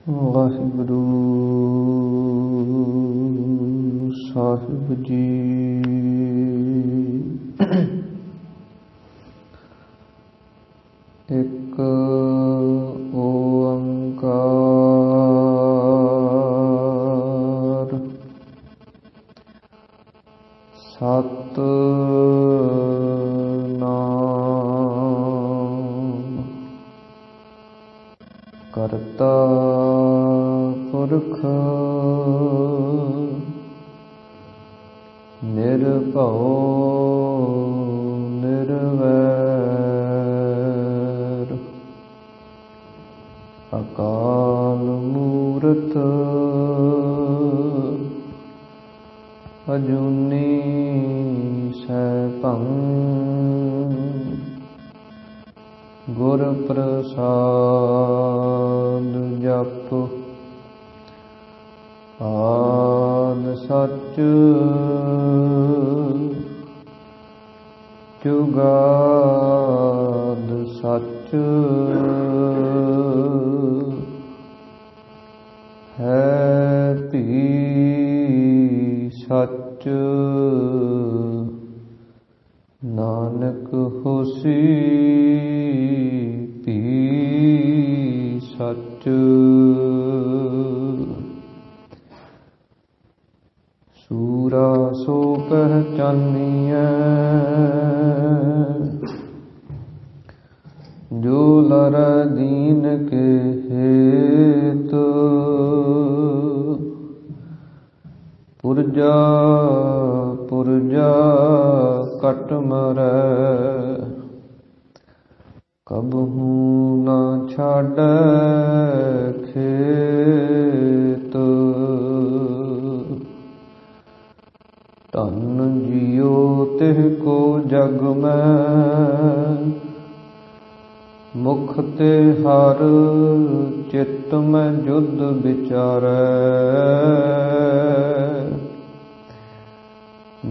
ਵਾਹਿਗੁਰੂ ਸਾਹਿਬ ਜੀ। ਇੱਕ ਓੰਕਾਰ ਸਤਿਨਾਮ ਕਰਤਾ ਪੁਰਖ ਨਿਰਭਉ ਨਿਰਵੈਰ ਅਕਾਲ ਮੂਰਤ ਅਜੂਨੀ ਸੈਭੰ ਗੁਰ ਪ੍ਰਸਾਦ ਜਪ ਆਦਿ ਸਚ ਜੁਗਾਦ ਸਚ ਹੈ ਭੀ ਸਚ ਨਾਨਕ ਹੋਸੀ ਭੀ ਸਚ। ਸੂਰਾ ਸੋ ਪਹਿਚਾਨੀਐ ਜੋ ਲਰ ਦੀਨ ਕੇ ਹੇਤ ਪੁਰਜਾ ਪੁਰਜਾ ਕਟ ਮਰੈ ਕਬਹੂ ਨਾ ਛਾਡੈ ਖੇਤ। ਧਨ ਜੀਓ ਤਿਹ ਕੋ ਜਗ ਮੈਂ ਮੁਖ ਤੇ ਹਰ ਚਿਤ ਮੈਂ ਜੁਧ ਵਿਚਾਰੈ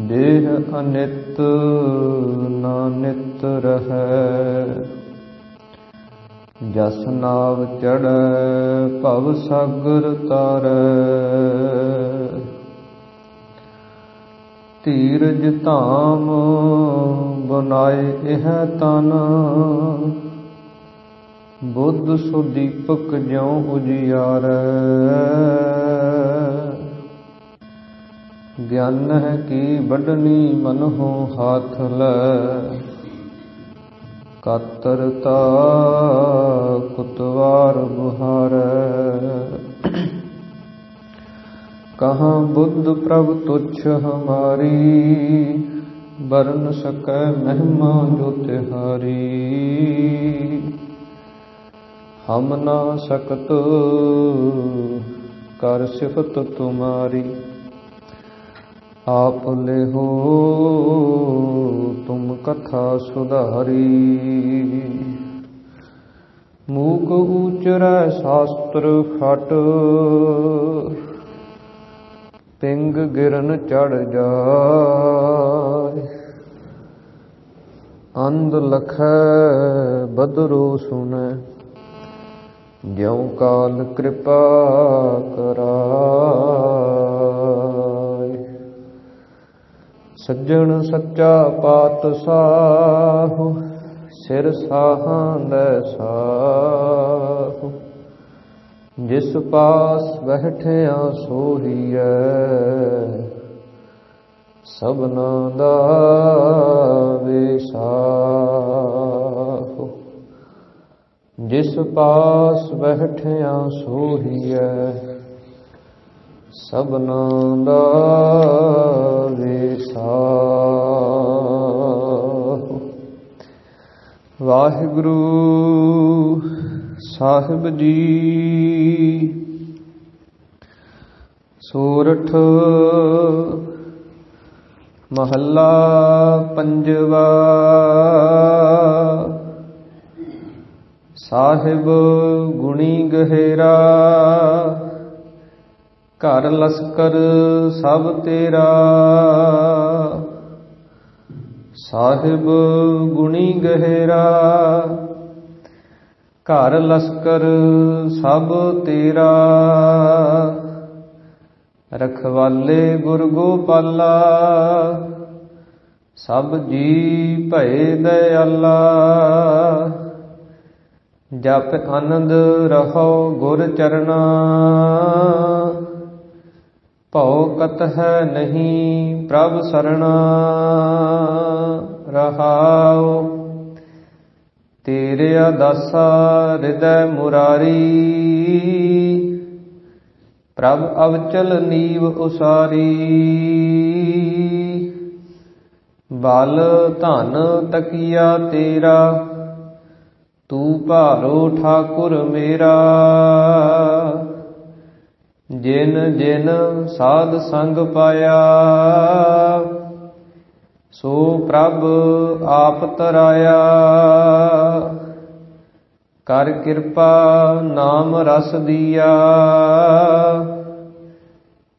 ਦੇਹ ਅਨਿਤ ਨਾਨਿਤ ਰਹੈ ਜਸ ਨਾਵ ਚੜ੍ਹੈ ਭਵ ਸਾਗਰ ਤਾਰੈ ਧੀਰਜ ਧਾਮ ਬਨਾਏ ਇਹ ਤਨ ਬੁੱਧ ਸੁਦੀਪਕ ਜਿਉ ਉਜਿਆਰੈ ਗਿਆਨ ਹੈ ਕੀ ਵੱਢਣੀ ਮਨਹੁ ਹਾਥ ਲੈ ਕਾਤਰਤਾ ਕੁਤਵਾਰ ਬੁਹਾਰੈ ਕਹਾਂ ਬੁੱਧ ਪ੍ਰਭ ਤੁਛ ਹਮਾਰੀ ਬਰਨ ਸਕੈ ਮਹਿਮਾ ਜੋ ਤਿਹਾਰੀ ਹਮ ਨਾ ਸਕਤ ਕਰ ਸਿਫਤ ਤੁਮਾਰੀ ਆਪ ਲਿਹੋ ਤੁਮ ਕਥਾ ਸੁਧਾਰੀ ਮੂਕ ਉਚਰੈ ਸ਼ਾਸਤਰ ਖਟ ਪਿੰਗ ਗਿਰਨ ਚੜ ਜਾਏ ਅੰਧ ਲਖੈ ਬਦਰੋ ਸੁਣੈ ਜਿਉ ਕਾਲ ਕਿਰਪਾ ਕਰਾਏ। ਸੱਜਣ ਸੱਚਾ ਪਾਤਸ਼ਾਹ ਸਿਰ ਸਾਹਾਂ ਲੈ ਸਾਹ ਜਿਸ ਪਾਸ ਬੈਠਿਆ ਸੋਹੀਐ ਸਭਨਾ ਦਾ ਵੇਸਾਹ ਜਿਸ ਪਾਸ ਬੈਠਿਆ ਸੋਹੀਐ ਸਭਨਾ ਦਾ ਵੇਸਾਹ। ਵਾਹਿਗੁਰੂ ਸਾਹਿਬ ਜੀ। ਸੋਰਠ ਮਹੱਲਾ ਪੰਜਵਾ। ਸਾਹਿਬ ਗੁਣੀ ਗਹਿਰਾ ਘਰ ਲਸਕਰ ਸਭ ਤੇਰਾ। ਸਾਹਿਬ ਗੁਣੀ ਗਹਿਰਾ ਘਰ ਲਸਕਰ ਸਭ ਤੇਰਾ, ਰਖਵਾਲੇ ਗੁਰ ਗੋਪਾਲਾ, ਸਭ ਜੀ ਭਏ ਦਇਆਲਾ। ਜਪ ਆਨੰਦ ਰਹੋ ਗੁਰ ਚਰਨਾ, ਭਉ ਕਤਹਿ ਨਹੀਂ ਪ੍ਰਭ ਸਰਣਾ। ਰਹਾਉ ਤੇਰਿਆ ਦਾਸਾ ਹਿਰਦੈ ਮੁਰਾਰੀ, ਪ੍ਰਭ ਅਵਚਲ ਨੀਵ ਉਸਾਰੀ। ਬਲ ਧਨ ਤਕੀਆ ਤੇਰਾ, ਤੂੰ ਭਾਰੋ ਠਾਕੁਰ ਮੇਰਾ। ਜਿਨ ਜਿਨ ਸਾਧ ਸੰਗ ਪਾਇਆ, ਸੋ ਪ੍ਰਭ ਆਪ ਤਰਾਇਆ। ਕਰ ਕਿਰਪਾ ਨਾਮ ਰਸ ਦੀਆ,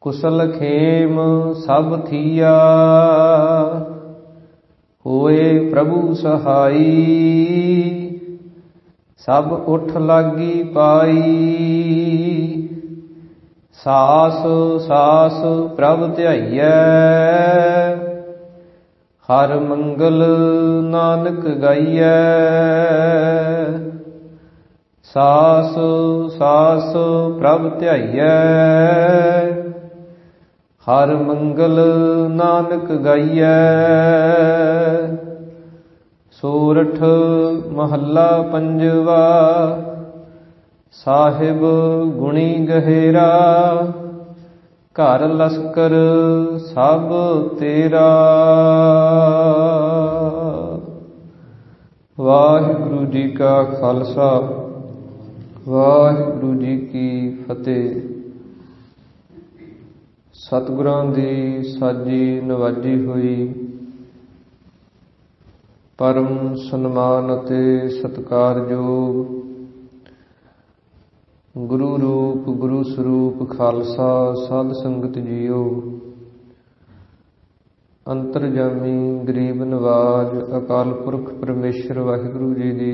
ਕੁਸਲ ਖੇਮ ਸਭ ਥੀਆ। ਹੋਏ ਪ੍ਰਭੂ ਸਹਾਈ, ਸਭ ਉਠ ਲਾਗੀ ਪਾਈ। ਸਾਸ ਸਾਸ ਪ੍ਰਭ ਧਿਆਈਐ, ਹਰ ਮੰਗਲ ਨਾਨਕ ਗਾਈਐ। ਸਾਸ ਸਾਸ ਪ੍ਰਭ ਧਿਆਈਐ, ਹਰ ਮੰਗਲ ਨਾਨਕ ਗਾਈਐ। ਸੋਰਠ ਮਹੱਲਾ ਪੰਜਵਾ, ਸਾਹਿਬ ਗੁਣੀ ਗਹਿਰਾ, ਘਰ ਲਸਕਰ ਸਭ ਤੇਰਾ। ਵਾਹਿਗੁਰੂ ਜੀ ਕਾ ਖਾਲਸਾ, ਵਾਹਿਗੁਰੂ ਜੀ ਕੀ ਫਤਿਹ। ਸਤਿਗੁਰਾਂ ਦੀ ਸਾਜੀ ਨਵਾਜੀ ਹੋਈ ਪਰਮ ਸਨਮਾਨ ਅਤੇ ਸਤਿਕਾਰਯੋਗ ਗੁਰੂ ਰੂਪ ਗੁਰੂ ਸਰੂਪ ਖਾਲਸਾ ਸਾਧ ਸੰਗਤ ਜੀਓ। ਅੰਤਰਜਾਮੀ ਗਰੀਬ ਨਵਾਜ ਅਕਾਲ ਪੁਰਖ ਪਰਮੇਸ਼ਰ ਵਾਹਿਗੁਰੂ ਜੀ ਦੀ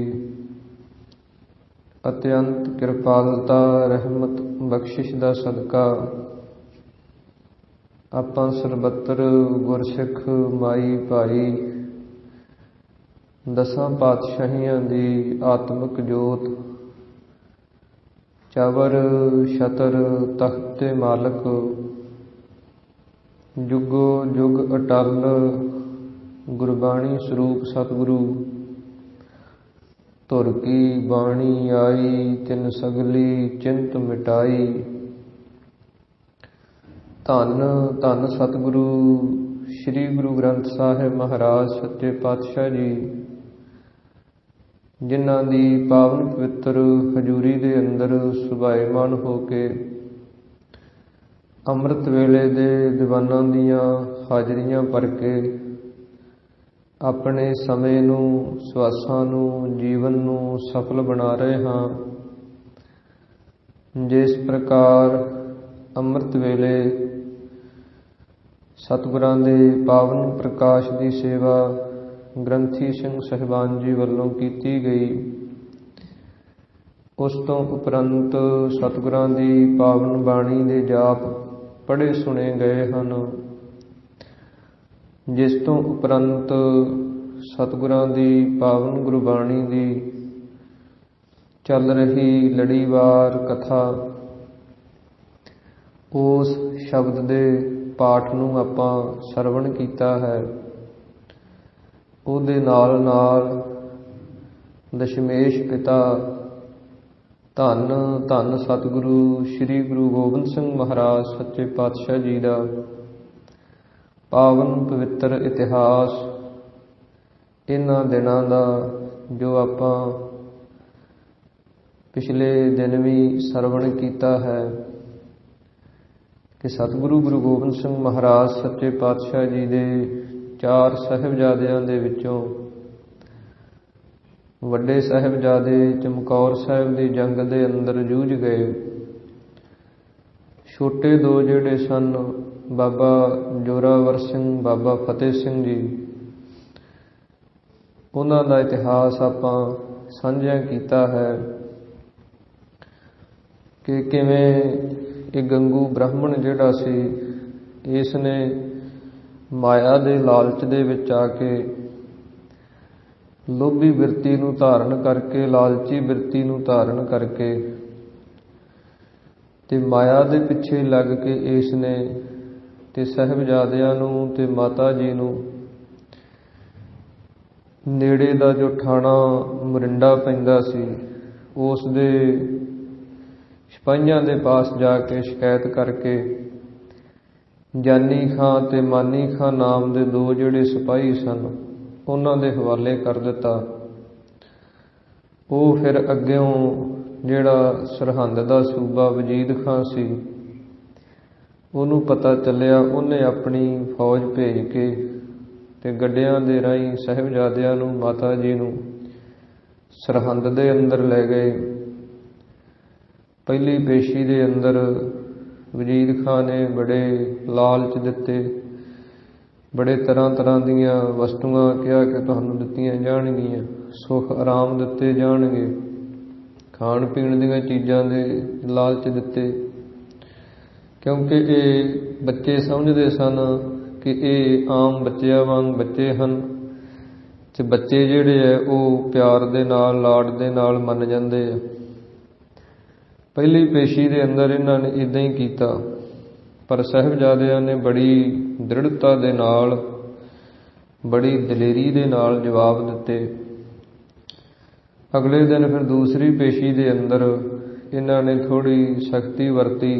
ਅਤਿਅੰਤ ਕਿਰਪਾਲਤਾ ਰਹਿਮਤ ਬਖਸ਼ਿਸ਼ ਦਾ ਸਦਕਾ ਆਪਾਂ ਸਰਬੱਤਰ ਗੁਰਸਿੱਖ ਮਾਈ ਭਾਈ ਦਸਾਂ ਪਾਤਸ਼ਾਹੀਆਂ ਦੀ ਆਤਮਿਕ ਜੋਤ, ਚਵਰ ਛਤਰ ਤਖਤ ਤੇ ਮਾਲਕ, ਜੁਗੋ ਜੁਗ ਅਟਲ ਗੁਰਬਾਣੀ ਸਰੂਪ ਸਤਿਗੁਰੂ, ਧੁਰ ਕੀ ਬਾਣੀ ਆਈ ਤਿਨ ਸਗਲੀ ਚਿੰਤ ਮਿਟਾਈ। ਧੰਨ ਧੰਨ ਸਤਿਗੁਰੂ ਸ੍ਰੀ ਗੁਰੂ ਗ੍ਰੰਥ ਸਾਹਿਬ ਮਹਾਰਾਜ ਸੱਚੇ ਪਾਤਸ਼ਾਹ ਜੀ, ਜਿਨ੍ਹਾਂ ਦੀ ਪਾਵਨ ਪਵਿੱਤਰ ਹਜ਼ੂਰੀ ਦੇ ਅੰਦਰ ਸੁਭਾਏਮਾਨ ਹੋ ਕੇ ਅੰਮ੍ਰਿਤ ਵੇਲੇ ਦੇ ਦੀਵਾਨਾਂ ਦੀਆਂ ਹਾਜ਼ਰੀਆਂ ਭਰ ਕੇ ਆਪਣੇ ਸਮੇਂ ਨੂੰ, ਸਵਾਸਾਂ ਨੂੰ, ਜੀਵਨ ਨੂੰ ਸਫਲ ਬਣਾ ਰਹੇ ਹਾਂ। ਜਿਸ ਪ੍ਰਕਾਰ ਅੰਮ੍ਰਿਤ ਵੇਲੇ ਸਤਿਗੁਰਾਂ ਦੇ ਪਾਵਨ ਪ੍ਰਕਾਸ਼ ਦੀ ਸੇਵਾ ਗ੍ਰੰਥੀ ਸਿੰਘ ਸਾਹਿਬਾਨ ਜੀ ਵੱਲੋਂ ਕੀਤੀ ਗਈ, ਉਸ ਤੋਂ ਉਪਰੰਤ ਸਤਿਗੁਰਾਂ ਦੀ ਪਾਵਨ ਬਾਣੀ ਦੇ ਜਾਪ ਪੜ੍ਹੇ ਸੁਣੇ ਗਏ ਹਨ। ਜਿਸ ਤੋਂ ਉਪਰੰਤ ਸਤਿਗੁਰਾਂ ਦੀ ਪਾਵਨ ਗੁਰਬਾਣੀ ਦੀ ਚੱਲ ਰਹੀ ਲੜੀਵਾਰ ਕਥਾ, ਉਸ ਸ਼ਬਦ ਦੇ ਪਾਠ ਨੂੰ ਆਪਾਂ ਸਰਵਣ ਕੀਤਾ ਹੈ। ਉਹਦੇ ਨਾਲ ਨਾਲ ਦਸ਼ਮੇਸ਼ ਪਿਤਾ ਧੰਨ ਧੰਨ ਸਤਿਗੁਰੂ ਸ੍ਰੀ ਗੁਰੂ ਗੋਬਿੰਦ ਸਿੰਘ ਮਹਾਰਾਜ ਸੱਚੇ ਪਾਤਸ਼ਾਹ ਜੀ ਦਾ ਪਾਵਨ ਪਵਿੱਤਰ ਇਤਿਹਾਸ, ਇਹਨਾਂ ਦਿਨਾਂ ਦਾ ਜੋ ਆਪਾਂ ਪਿਛਲੇ ਦਿਨ ਵੀ ਸਰਵਣ ਕੀਤਾ ਹੈ ਕਿ ਸਤਿਗੁਰੂ ਗੁਰੂ ਗੋਬਿੰਦ ਸਿੰਘ ਮਹਾਰਾਜ ਸੱਚੇ ਪਾਤਸ਼ਾਹ ਜੀ ਦੇ 4 ਸਾਹਿਬਜ਼ਾਦਿਆਂ ਦੇ ਵਿੱਚੋਂ ਵੱਡੇ ਸਾਹਿਬਜ਼ਾਦੇ ਚਮਕੌਰ ਸਾਹਿਬ ਦੀ ਜੰਗ ਦੇ ਅੰਦਰ ਜੂਝ ਗਏ। ਛੋਟੇ 2 ਜਿਹੜੇ ਸਨ, ਬਾਬਾ ਜੋਰਾਵਰ ਸਿੰਘ, ਬਾਬਾ ਫਤਿਹ ਸਿੰਘ ਜੀ, ਉਹਨਾਂ ਦਾ ਇਤਿਹਾਸ ਆਪਾਂ ਸਾਂਝਾ ਕੀਤਾ ਹੈ। ਕਿ ਕਿਵੇਂ ਇਹ ਗੰਗੂ ਬ੍ਰਾਹਮਣ ਜਿਹੜਾ ਸੀ, ਇਸ ਨੇ ਮਾਇਆ ਦੇ ਲਾਲਚ ਦੇ ਵਿੱਚ ਆ ਕੇ ਲੋਭੀ ਬਿਰਤੀ ਨੂੰ ਧਾਰਨ ਕਰਕੇ, ਲਾਲਚੀ ਬਿਰਤੀ ਨੂੰ ਧਾਰਨ ਕਰਕੇ ਤੇ ਮਾਇਆ ਦੇ ਪਿੱਛੇ ਲੱਗ ਕੇ ਇਸ ਨੇ ਤੇ ਸਾਹਿਬਜ਼ਾਦਿਆਂ ਨੂੰ ਤੇ ਮਾਤਾ ਜੀ ਨੂੰ ਨੇੜੇ ਦਾ ਜੋ ਥਾਣਾ ਮੋਰਿੰਡਾ ਪੈਂਦਾ ਸੀ, ਉਸ ਦੇ ਸਿਪਾਹੀਆਂ ਦੇ ਪਾਸ ਜਾ ਕੇ ਸ਼ਿਕਾਇਤ ਕਰਕੇ ਜਾਨੀ ਖਾਂ ਤੇ ਮਾਨੀ ਖਾਂ ਨਾਮ ਦੇ ਦੋ ਜਿਹੜੇ ਸਿਪਾਹੀ ਸਨ, ਉਹਨਾਂ ਦੇ ਹਵਾਲੇ ਕਰ ਦਿੱਤਾ। ਉਹ ਫਿਰ ਅੱਗਿਓਂ ਜਿਹੜਾ ਸਰਹੰਦ ਦਾ ਸੂਬਾ ਵਜੀਦ ਖਾਂ ਸੀ, ਉਹਨੂੰ ਪਤਾ ਚੱਲਿਆ, ਉਹਨੇ ਆਪਣੀ ਫੌਜ ਭੇਜ ਕੇ ਤੇ ਗੱਡਿਆਂ ਦੇ ਰਾਹੀਂ ਸਾਹਿਬਜ਼ਾਦਿਆਂ ਨੂੰ, ਮਾਤਾ ਜੀ ਨੂੰ ਸਰਹੰਦ ਦੇ ਅੰਦਰ ਲੈ ਗਏ। ਪਹਿਲੀ ਪੇਸ਼ੀ ਦੇ ਅੰਦਰ ਵਜੀਦ ਖਾਂ ਨੇ ਬੜੇ ਲਾਲਚ ਦਿੱਤੇ, ਬੜੇ ਤਰ੍ਹਾਂ ਤਰ੍ਹਾਂ ਦੀਆਂ ਵਸਤੂਆਂ ਕਿਹਾ ਕਿ ਤੁਹਾਨੂੰ ਦਿੱਤੀਆਂ ਜਾਣਗੀਆਂ, ਸੁੱਖ ਆਰਾਮ ਦਿੱਤੇ ਜਾਣਗੇ, ਖਾਣ ਪੀਣ ਦੀਆਂ ਚੀਜ਼ਾਂ ਦੇ ਲਾਲਚ ਦਿੱਤੇ, ਕਿਉਂਕਿ ਇਹ ਬੱਚੇ ਸਮਝਦੇ ਸਨ ਕਿ ਇਹ ਆਮ ਬੱਚਿਆਂ ਵਾਂਗ ਬੱਚੇ ਹਨ ਤੇ ਬੱਚੇ ਜਿਹੜੇ ਹੈ ਉਹ ਪਿਆਰ ਦੇ ਨਾਲ, ਲਾਡ ਦੇ ਨਾਲ ਮੰਨ ਜਾਂਦੇ ਆ। ਪਹਿਲੀ ਪੇਸ਼ੀ ਦੇ ਅੰਦਰ ਇਹਨਾਂ ਨੇ ਇੱਦਾਂ ਹੀ ਕੀਤਾ, ਪਰ ਸਾਹਿਬਜ਼ਾਦਿਆਂ ਨੇ ਬੜੀ ਦ੍ਰਿੜਤਾ ਦੇ ਨਾਲ, ਬੜੀ ਦਲੇਰੀ ਦੇ ਨਾਲ ਜਵਾਬ ਦਿੱਤੇ। ਅਗਲੇ ਦਿਨ ਫਿਰ ਦੂਸਰੀ ਪੇਸ਼ੀ ਦੇ ਅੰਦਰ ਇਹਨਾਂ ਨੇ ਥੋੜ੍ਹੀ ਸਖਤੀ ਵਰਤੀ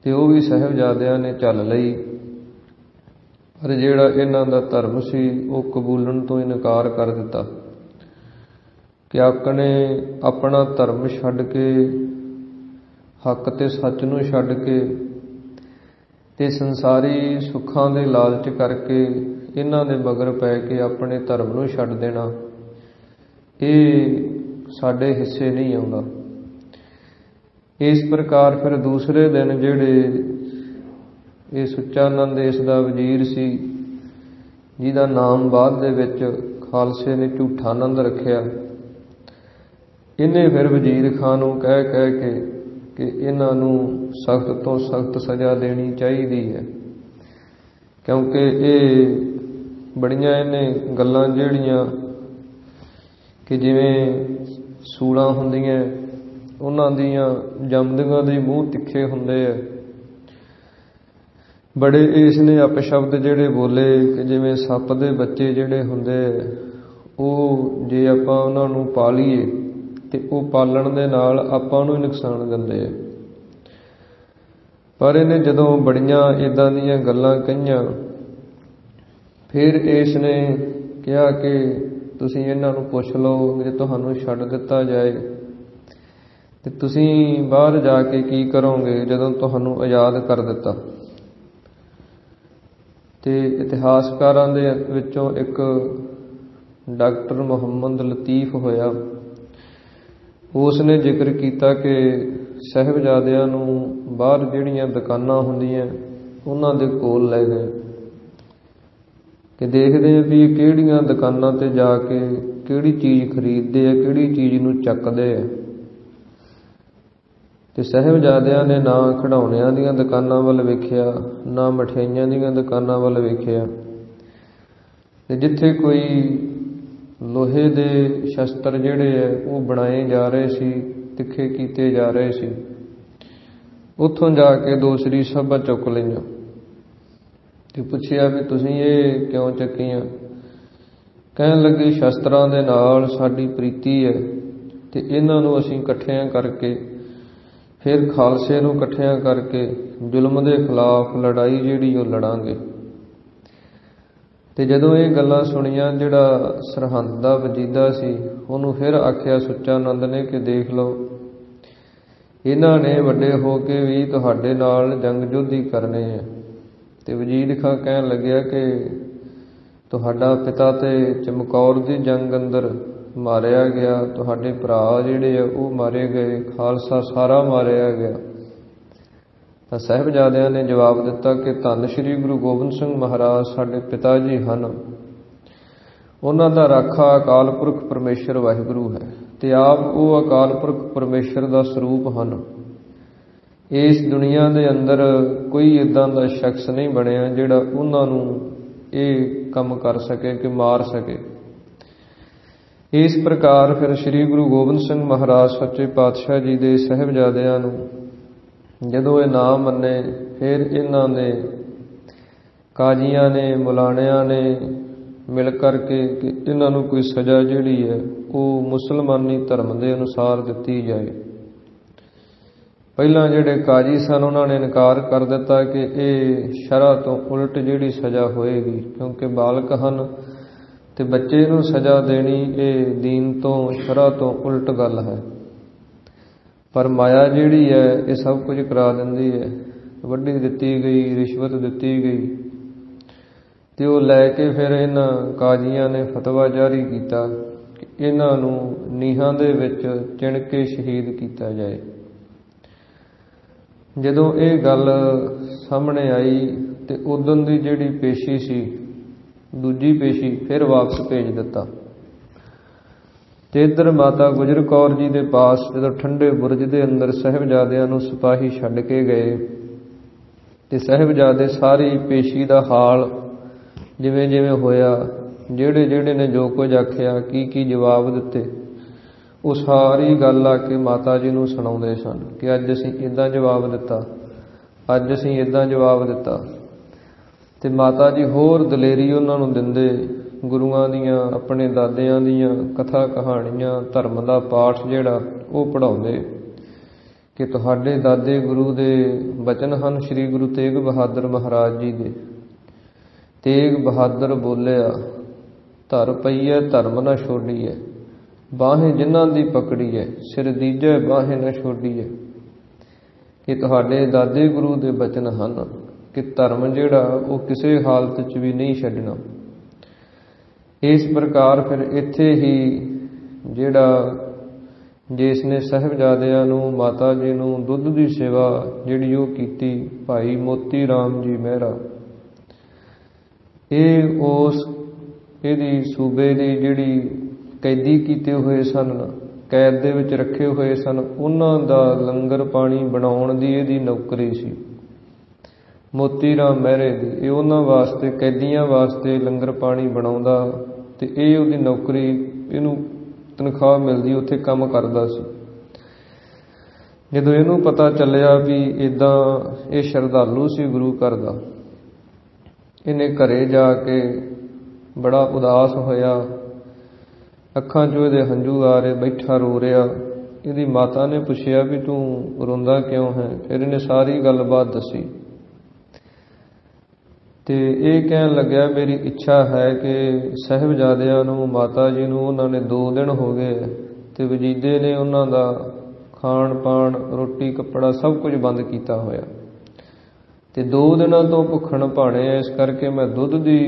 ਤੇ ਉਹ ਵੀ ਸਾਹਿਬਜ਼ਾਦਿਆਂ ਨੇ ਝੱਲ ਲਈ, ਪਰ ਜਿਹੜਾ ਇਹਨਾਂ ਦਾ ਧਰਮ ਸੀ ਉਹ ਕਬੂਲਣ ਤੋਂ ਇਨਕਾਰ ਕਰ ਦਿੱਤਾ ਕਿ ਆਪਣੇ ਆਪਣਾ ਧਰਮ ਛੱਡ ਕੇ, ਹੱਕ ਤੇ ਸੱਚ ਨੂੰ ਛੱਡ ਕੇ ਤੇ ਸੰਸਾਰੀ ਸੁੱਖਾਂ ਦੇ ਲਾਲਚ ਕਰਕੇ ਇਹਨਾਂ ਦੇ ਮਗਰ ਪੈ ਕੇ ਆਪਣੇ ਧਰਮ ਨੂੰ ਛੱਡ ਦੇਣਾ, ਇਹ ਸਾਡੇ ਹਿੱਸੇ ਨਹੀਂ ਆਉਂਦਾ। ਇਸ ਪ੍ਰਕਾਰ ਫਿਰ ਦੂਸਰੇ ਦਿਨ ਜਿਹੜੇ ਇਹ ਸੁੱਚਾਨੰਦ ਇਸ ਦਾ ਵਜ਼ੀਰ ਸੀ, ਜਿਹਦਾ ਨਾਮ ਬਾਅਦ ਦੇ ਵਿੱਚ ਖਾਲਸੇ ਨੇ ਝੂਠਾਨੰਦ ਰੱਖਿਆ, ਇਹਨੇ ਫਿਰ ਵਜ਼ੀਰ ਖਾਂ ਨੂੰ ਕਹਿ ਕੇ ਕਿ ਇਹਨਾਂ ਨੂੰ ਸਖਤ ਤੋਂ ਸਖਤ ਸਜ਼ਾ ਦੇਣੀ ਚਾਹੀਦੀ ਹੈ, ਕਿਉਂਕਿ ਇਹ ਬੜੀਆਂ ਇਹਨੇ ਗੱਲਾਂ ਜਿਹੜੀਆਂ ਕਿ ਜਿਵੇਂ ਸੂਲਾਂ ਹੁੰਦੀਆਂ, ਉਹਨਾਂ ਦੀਆਂ ਜੰਮਦੀਆਂ ਦੇ ਮੂੰਹ ਤਿੱਖੇ ਹੁੰਦੇ ਆ, ਬੜੇ ਇਸ ਨੇ ਅਪਸ਼ਬਦ ਜਿਹੜੇ ਬੋਲੇ ਕਿ ਜਿਵੇਂ ਸੱਪ ਦੇ ਬੱਚੇ ਜਿਹੜੇ ਹੁੰਦੇ ਉਹ ਜੇ ਆਪਾਂ ਉਹਨਾਂ ਨੂੰ ਪਾਲੀਏ ਤੇ ਉਹ ਪਾਲਣ ਦੇ ਨਾਲ ਆਪਾਂ ਨੂੰ ਨੁਕਸਾਨ ਦਿੰਦੇ ਆ। ਪਰ ਇਹਨੇ ਜਦੋਂ ਬੜੀਆਂ ਇੱਦਾਂ ਦੀਆਂ ਗੱਲਾਂ ਕਹੀਆਂ, ਫਿਰ ਇਸ ਨੇ ਕਿਹਾ ਕਿ ਤੁਸੀਂ ਇਹਨਾਂ ਨੂੰ ਪੁੱਛ ਲਓ, ਜੇ ਤੁਹਾਨੂੰ ਛੱਡ ਦਿੱਤਾ ਜਾਏ ਤੇ ਤੁਸੀਂ ਬਾਹਰ ਜਾ ਕੇ ਕੀ ਕਰੋਗੇ ਜਦੋਂ ਤੁਹਾਨੂੰ ਆਜ਼ਾਦ ਕਰ ਦਿੱਤਾ। ਤੇ ਇਤਿਹਾਸਕਾਰਾਂ ਦੇ ਵਿੱਚੋਂ ਇੱਕ ਡਾਕਟਰ ਮੁਹੰਮਦ ਲਤੀਫ ਹੋਇਆ, ਉਸ ਨੇ ਜ਼ਿਕਰ ਕੀਤਾ ਕਿ ਸਾਹਿਬਜ਼ਾਦਿਆਂ ਨੂੰ ਬਾਹਰ ਜਿਹੜੀਆਂ ਦੁਕਾਨਾਂ ਹੁੰਦੀਆਂ ਉਹਨਾਂ ਦੇ ਕੋਲ ਲੈ ਗਏ ਕਿ ਦੇਖਦੇ ਆ ਵੀ ਕਿਹੜੀਆਂ ਦੁਕਾਨਾਂ ਤੇ ਜਾ ਕੇ ਕਿਹੜੀ ਚੀਜ਼ ਖਰੀਦਦੇ ਆ, ਕਿਹੜੀ ਚੀਜ਼ ਨੂੰ ਚੱਕਦੇ ਆ। ਤੇ ਸਾਹਿਬਜ਼ਾਦਿਆਂ ਨੇ ਨਾ ਖਿਡੌਣਿਆਂ ਦੀਆਂ ਦੁਕਾਨਾਂ ਵੱਲ ਵੇਖਿਆ, ਨਾ ਮਠਿਆਈਆਂ ਦੀਆਂ ਦੁਕਾਨਾਂ ਵੱਲ ਵੇਖਿਆ, ਤੇ ਜਿੱਥੇ ਕੋਈ ਲੋਹੇ ਦੇ ਸ਼ਸਤਰ ਜਿਹੜੇ ਹੈ ਉਹ ਬਣਾਏ ਜਾ ਰਹੇ ਸੀ, ਤਿੱਖੇ ਕੀਤੇ ਜਾ ਰਹੇ ਸੀ, ਉੱਥੋਂ ਜਾ ਕੇ ਦੋ ਸਰੀ ਸਭਾ ਚੁੱਕ ਲਈਆਂ ਤੇ ਪੁੱਛਿਆ ਵੀ ਤੁਸੀਂ ਇਹ ਕਿਉਂ ਚੱਕੀਆਂ। ਕਹਿਣ ਲੱਗੇ ਸ਼ਸਤਰਾਂ ਦੇ ਨਾਲ ਸਾਡੀ ਪ੍ਰੀਤੀ ਹੈ ਤੇ ਇਹਨਾਂ ਨੂੰ ਅਸੀਂ ਇਕੱਠਿਆਂ ਕਰਕੇ ਫਿਰ ਖਾਲਸੇ ਨੂੰ ਇਕੱਠਿਆਂ ਕਰਕੇ ਜ਼ੁਲਮ ਦੇ ਖਿਲਾਫ ਲੜਾਈ ਜਿਹੜੀ ਉਹ ਲੜਾਂਗੇ। ਤੇ ਜਦੋਂ ਇਹ ਗੱਲਾਂ ਸੁਣੀਆਂ, ਜਿਹੜਾ ਸਰਹੰਦ ਦਾ ਵਜੀਦਾ ਸੀ ਉਹਨੂੰ ਫਿਰ ਆਖਿਆ ਸੁੱਚਾਨੰਦ ਨੇ ਕਿ ਦੇਖ ਲਓ, ਇਹਨਾਂ ਨੇ ਵੱਡੇ ਹੋ ਕੇ ਵੀ ਤੁਹਾਡੇ ਨਾਲ ਜੰਗ ਜੋਧੀ ਕਰਨੇ ਹੈ। ਤੇ ਵਜੀਦ ਖਾਂ ਕਹਿਣ ਲੱਗਿਆ ਕਿ ਤੁਹਾਡਾ ਪਿਤਾ ਤੇ ਚਮਕੌਰ ਦੀ ਜੰਗ ਅੰਦਰ ਮਾਰਿਆ ਗਿਆ, ਤੁਹਾਡੇ ਭਰਾ ਜਿਹੜੇ ਆ ਉਹ ਮਾਰੇ ਗਏ, ਖਾਲਸਾ ਸਾਰਾ ਮਾਰਿਆ ਗਿਆ। ਤਾਂ ਸਾਹਿਬਜ਼ਾਦਿਆਂ ਨੇ ਜਵਾਬ ਦਿੱਤਾ ਕਿ ਧੰਨ ਸ਼੍ਰੀ ਗੁਰੂ ਗੋਬਿੰਦ ਸਿੰਘ ਮਹਾਰਾਜ ਸਾਡੇ ਪਿਤਾ ਜੀ ਹਨ, ਉਹਨਾਂ ਦਾ ਰਾਖਾ ਅਕਾਲ ਪੁਰਖ ਪਰਮੇਸ਼ਰ ਵਾਹਿਗੁਰੂ ਹੈ ਤੇ ਆਪ ਉਹ ਅਕਾਲ ਪੁਰਖ ਪਰਮੇਸ਼ਰ ਦਾ ਸਰੂਪ ਹਨ। ਇਸ ਦੁਨੀਆ ਦੇ ਅੰਦਰ ਕੋਈ ਇੱਦਾਂ ਦਾ ਸ਼ਖਸ ਨਹੀਂ ਬਣਿਆ ਜਿਹੜਾ ਉਹਨਾਂ ਨੂੰ ਇਹ ਕੰਮ ਕਰ ਸਕੇ ਕਿ ਮਾਰ ਸਕੇ। ਇਸ ਪ੍ਰਕਾਰ ਫਿਰ ਸ੍ਰੀ ਗੁਰੂ ਗੋਬਿੰਦ ਸਿੰਘ ਮਹਾਰਾਜ ਸੱਚੇ ਪਾਤਸ਼ਾਹ ਜੀ ਦੇ ਸਾਹਿਬਜ਼ਾਦਿਆਂ ਨੂੰ ਜਦੋਂ ਇਹ ਨਾ ਮੰਨੇ, ਫਿਰ ਇਹਨਾਂ ਨੇ ਕਾਜ਼ੀਆਂ ਨੇ, ਮੁਲਾਣਿਆਂ ਨੇ ਮਿਲ ਕਰਕੇ ਕਿ ਇਹਨਾਂ ਨੂੰ ਕੋਈ ਸਜ਼ਾ ਜਿਹੜੀ ਹੈ ਉਹ ਮੁਸਲਮਾਨੀ ਧਰਮ ਦੇ ਅਨੁਸਾਰ ਦਿੱਤੀ ਜਾਏ। ਪਹਿਲਾਂ ਜਿਹੜੇ ਕਾਜ਼ੀ ਸਨ ਉਹਨਾਂ ਨੇ ਇਨਕਾਰ ਕਰ ਦਿੱਤਾ ਕਿ ਇਹ ਸ਼ਰਅ ਤੋਂ ਉਲਟ ਜਿਹੜੀ ਸਜ਼ਾ ਹੋਏਗੀ, ਕਿਉਂਕਿ ਬਾਲਕ ਹਨ ਤੇ ਬੱਚੇ ਨੂੰ ਸਜ਼ਾ ਦੇਣੀ ਇਹ ਦੀਨ ਤੋਂ, ਸ਼ਰਅ ਤੋਂ ਉਲਟ ਗੱਲ ਹੈ। ਪਰ ਮਾਇਆ ਜਿਹੜੀ ਹੈ ਇਹ ਸਭ ਕੁਝ ਕਰਾ ਦਿੰਦੀ ਹੈ। ਵੱਢੀ ਦਿੱਤੀ ਗਈ, ਰਿਸ਼ਵਤ ਦਿੱਤੀ ਗਈ ਤੇ ਉਹ ਲੈ ਕੇ ਫਿਰ ਇਹਨਾਂ ਕਾਜ਼ੀਆਂ ਨੇ ਫਤਵਾ ਜਾਰੀ ਕੀਤਾ ਕਿ ਇਹਨਾਂ ਨੂੰ ਨੀਹਾਂ ਦੇ ਵਿੱਚ ਚਿਣ ਕੇ ਸ਼ਹੀਦ ਕੀਤਾ ਜਾਏ। ਜਦੋਂ ਇਹ ਗੱਲ ਸਾਹਮਣੇ ਆਈ ਤੇ ਉਦੋਂ ਦੀ ਜਿਹੜੀ ਪੇਸ਼ੀ ਸੀ, ਦੂਜੀ ਪੇਸ਼ੀ ਫਿਰ ਵਾਪਸ ਭੇਜ ਦਿੱਤਾ। ਤੇ ਇੱਧਰ ਮਾਤਾ ਗੁਜਰ ਕੌਰ ਜੀ ਦੇ ਪਾਸ ਜਦੋਂ ਠੰਡੇ ਬੁਰਜ ਦੇ ਅੰਦਰ ਸਾਹਿਬਜ਼ਾਦਿਆਂ ਨੂੰ ਸਿਪਾਹੀ ਛੱਡ ਕੇ ਗਏ ਤੇ ਸਾਹਿਬਜ਼ਾਦੇ ਸਾਰੀ ਪੇਸ਼ੀ ਦਾ ਹਾਲ ਜਿਵੇਂ ਜਿਵੇਂ ਹੋਇਆ, ਜਿਹੜੇ ਜਿਹੜੇ ਨੇ ਜੋ ਕੁਝ ਆਖਿਆ, ਕੀ ਕੀ ਜਵਾਬ ਦਿੱਤੇ, ਉਹ ਸਾਰੀ ਗੱਲ ਆ ਕੇ ਮਾਤਾ ਜੀ ਨੂੰ ਸੁਣਾਉਂਦੇ ਸਨ ਕਿ ਅੱਜ ਅਸੀਂ ਇੱਦਾਂ ਜਵਾਬ ਦਿੱਤਾ, ਅੱਜ ਅਸੀਂ ਇੱਦਾਂ ਜਵਾਬ ਦਿੱਤਾ। ਤੇ ਮਾਤਾ ਜੀ ਹੋਰ ਦਲੇਰੀ ਉਹਨਾਂ ਨੂੰ ਦਿੰਦੇ, ਗੁਰੂਆਂ ਦੀਆਂ, ਆਪਣੇ ਦਾਦਿਆਂ ਦੀਆਂ ਕਥਾ ਕਹਾਣੀਆਂ, ਧਰਮ ਦਾ ਪਾਠ ਜਿਹੜਾ ਉਹ ਪੜ੍ਹਾਉਂਦੇ ਕਿ ਤੁਹਾਡੇ ਦਾਦੇ ਗੁਰੂ ਦੇ ਬਚਨ ਹਨ ਸ੍ਰੀ ਗੁਰੂ ਤੇਗ ਬਹਾਦਰ ਮਹਾਰਾਜ ਜੀ ਦੇ। ਤੇਗ ਬਹਾਦਰ ਬੋਲਿਆ, ਧਰ ਪਈਐ ਧਰਮ ਨਾ ਛੋਡੀਐ, ਬਾਹੇ ਜਿਨ੍ਹਾਂ ਦੀ ਪਕੜੀਐ, ਸਿਰ ਦੀਜੈ ਬਾਹੇ ਨਾ ਛੋਡੀਐ। ਕਿ ਤੁਹਾਡੇ ਦਾਦੇ ਗੁਰੂ ਦੇ ਬਚਨ ਹਨ ਕਿ ਧਰਮ ਜਿਹੜਾ ਉਹ ਕਿਸੇ ਹਾਲਤ 'ਚ ਵੀ ਨਹੀਂ ਛੱਡਣਾ। ਇਸ ਪ੍ਰਕਾਰ ਫਿਰ ਇੱਥੇ ਹੀ ਜਿਹੜਾ ਜਿਸ ਨੇ ਸਾਹਿਬਜ਼ਾਦਿਆਂ ਨੂੰ, ਮਾਤਾ ਜੀ ਨੂੰ ਦੁੱਧ ਦੀ ਸੇਵਾ ਜਿਹੜੀ ਉਹ ਕੀਤੀ, ਭਾਈ ਮੋਤੀ ਰਾਮ ਜੀ ਮਹਿਰਾ, ਇਹ ਉਸ ਇਹਦੀ ਸੂਬੇ ਦੀ ਜਿਹੜੀ ਕੈਦੀ ਕੀਤੇ ਹੋਏ ਸਨ, ਕੈਦ ਦੇ ਵਿੱਚ ਰੱਖੇ ਹੋਏ ਸਨ, ਉਹਨਾਂ ਦਾ ਲੰਗਰ ਪਾਣੀ ਬਣਾਉਣ ਦੀ ਇਹਦੀ ਨੌਕਰੀ ਸੀ, ਮੋਤੀ ਰਾਮ ਮਹਿਰੇ ਦੀ। ਇਹ ਉਹਨਾਂ ਵਾਸਤੇ, ਕੈਦੀਆਂ ਵਾਸਤੇ ਲੰਗਰ ਪਾਣੀ ਬਣਾਉਂਦਾ ਤੇ ਇਹ ਉਹਦੀ ਨੌਕਰੀ, ਇਹਨੂੰ ਤਨਖਾਹ ਮਿਲਦੀ, ਉੱਥੇ ਕੰਮ ਕਰਦਾ ਸੀ। ਜਦੋਂ ਇਹਨੂੰ ਪਤਾ ਚੱਲਿਆ ਵੀ ਇੱਦਾਂ ਇਹ ਸ਼ਰਧਾਲੂ ਸੀ ਗੁਰੂ ਘਰ ਦਾ, ਇਹਨੇ ਘਰੇ ਜਾ ਕੇ ਬੜਾ ਉਦਾਸ ਹੋਇਆ, ਅੱਖਾਂ 'ਚੋਂ ਇਹਦੇ ਹੰਝੂ ਆ ਰਹੇ, ਬੈਠਾ ਰੋ ਰਿਹਾ। ਇਹਦੀ ਮਾਤਾ ਨੇ ਪੁੱਛਿਆ ਵੀ ਤੂੰ ਰੋਂਦਾ ਕਿਉਂ ਹੈ? ਫਿਰ ਇਹਨੇ ਸਾਰੀ ਗੱਲਬਾਤ ਦੱਸੀ ਤੇ ਇਹ ਕਹਿਣ ਲੱਗਿਆ, ਮੇਰੀ ਇੱਛਾ ਹੈ ਕਿ ਸਾਹਿਬਜ਼ਾਦਿਆਂ ਨੂੰ, ਮਾਤਾ ਜੀ ਨੂੰ, ਉਹਨਾਂ ਨੇ 2 ਦਿਨ ਹੋ ਗਏ ਤੇ ਵਜੀਦੇ ਨੇ ਉਹਨਾਂ ਦਾ ਖਾਣ ਪਾਣ, ਰੋਟੀ ਕੱਪੜਾ ਸਭ ਕੁਝ ਬੰਦ ਕੀਤਾ ਹੋਇਆ ਤੇ 2 ਦਿਨਾਂ ਤੋਂ ਭੁੱਖਣ ਭਾਣੇ ਆ। ਇਸ ਕਰਕੇ ਮੈਂ ਦੁੱਧ ਦੀ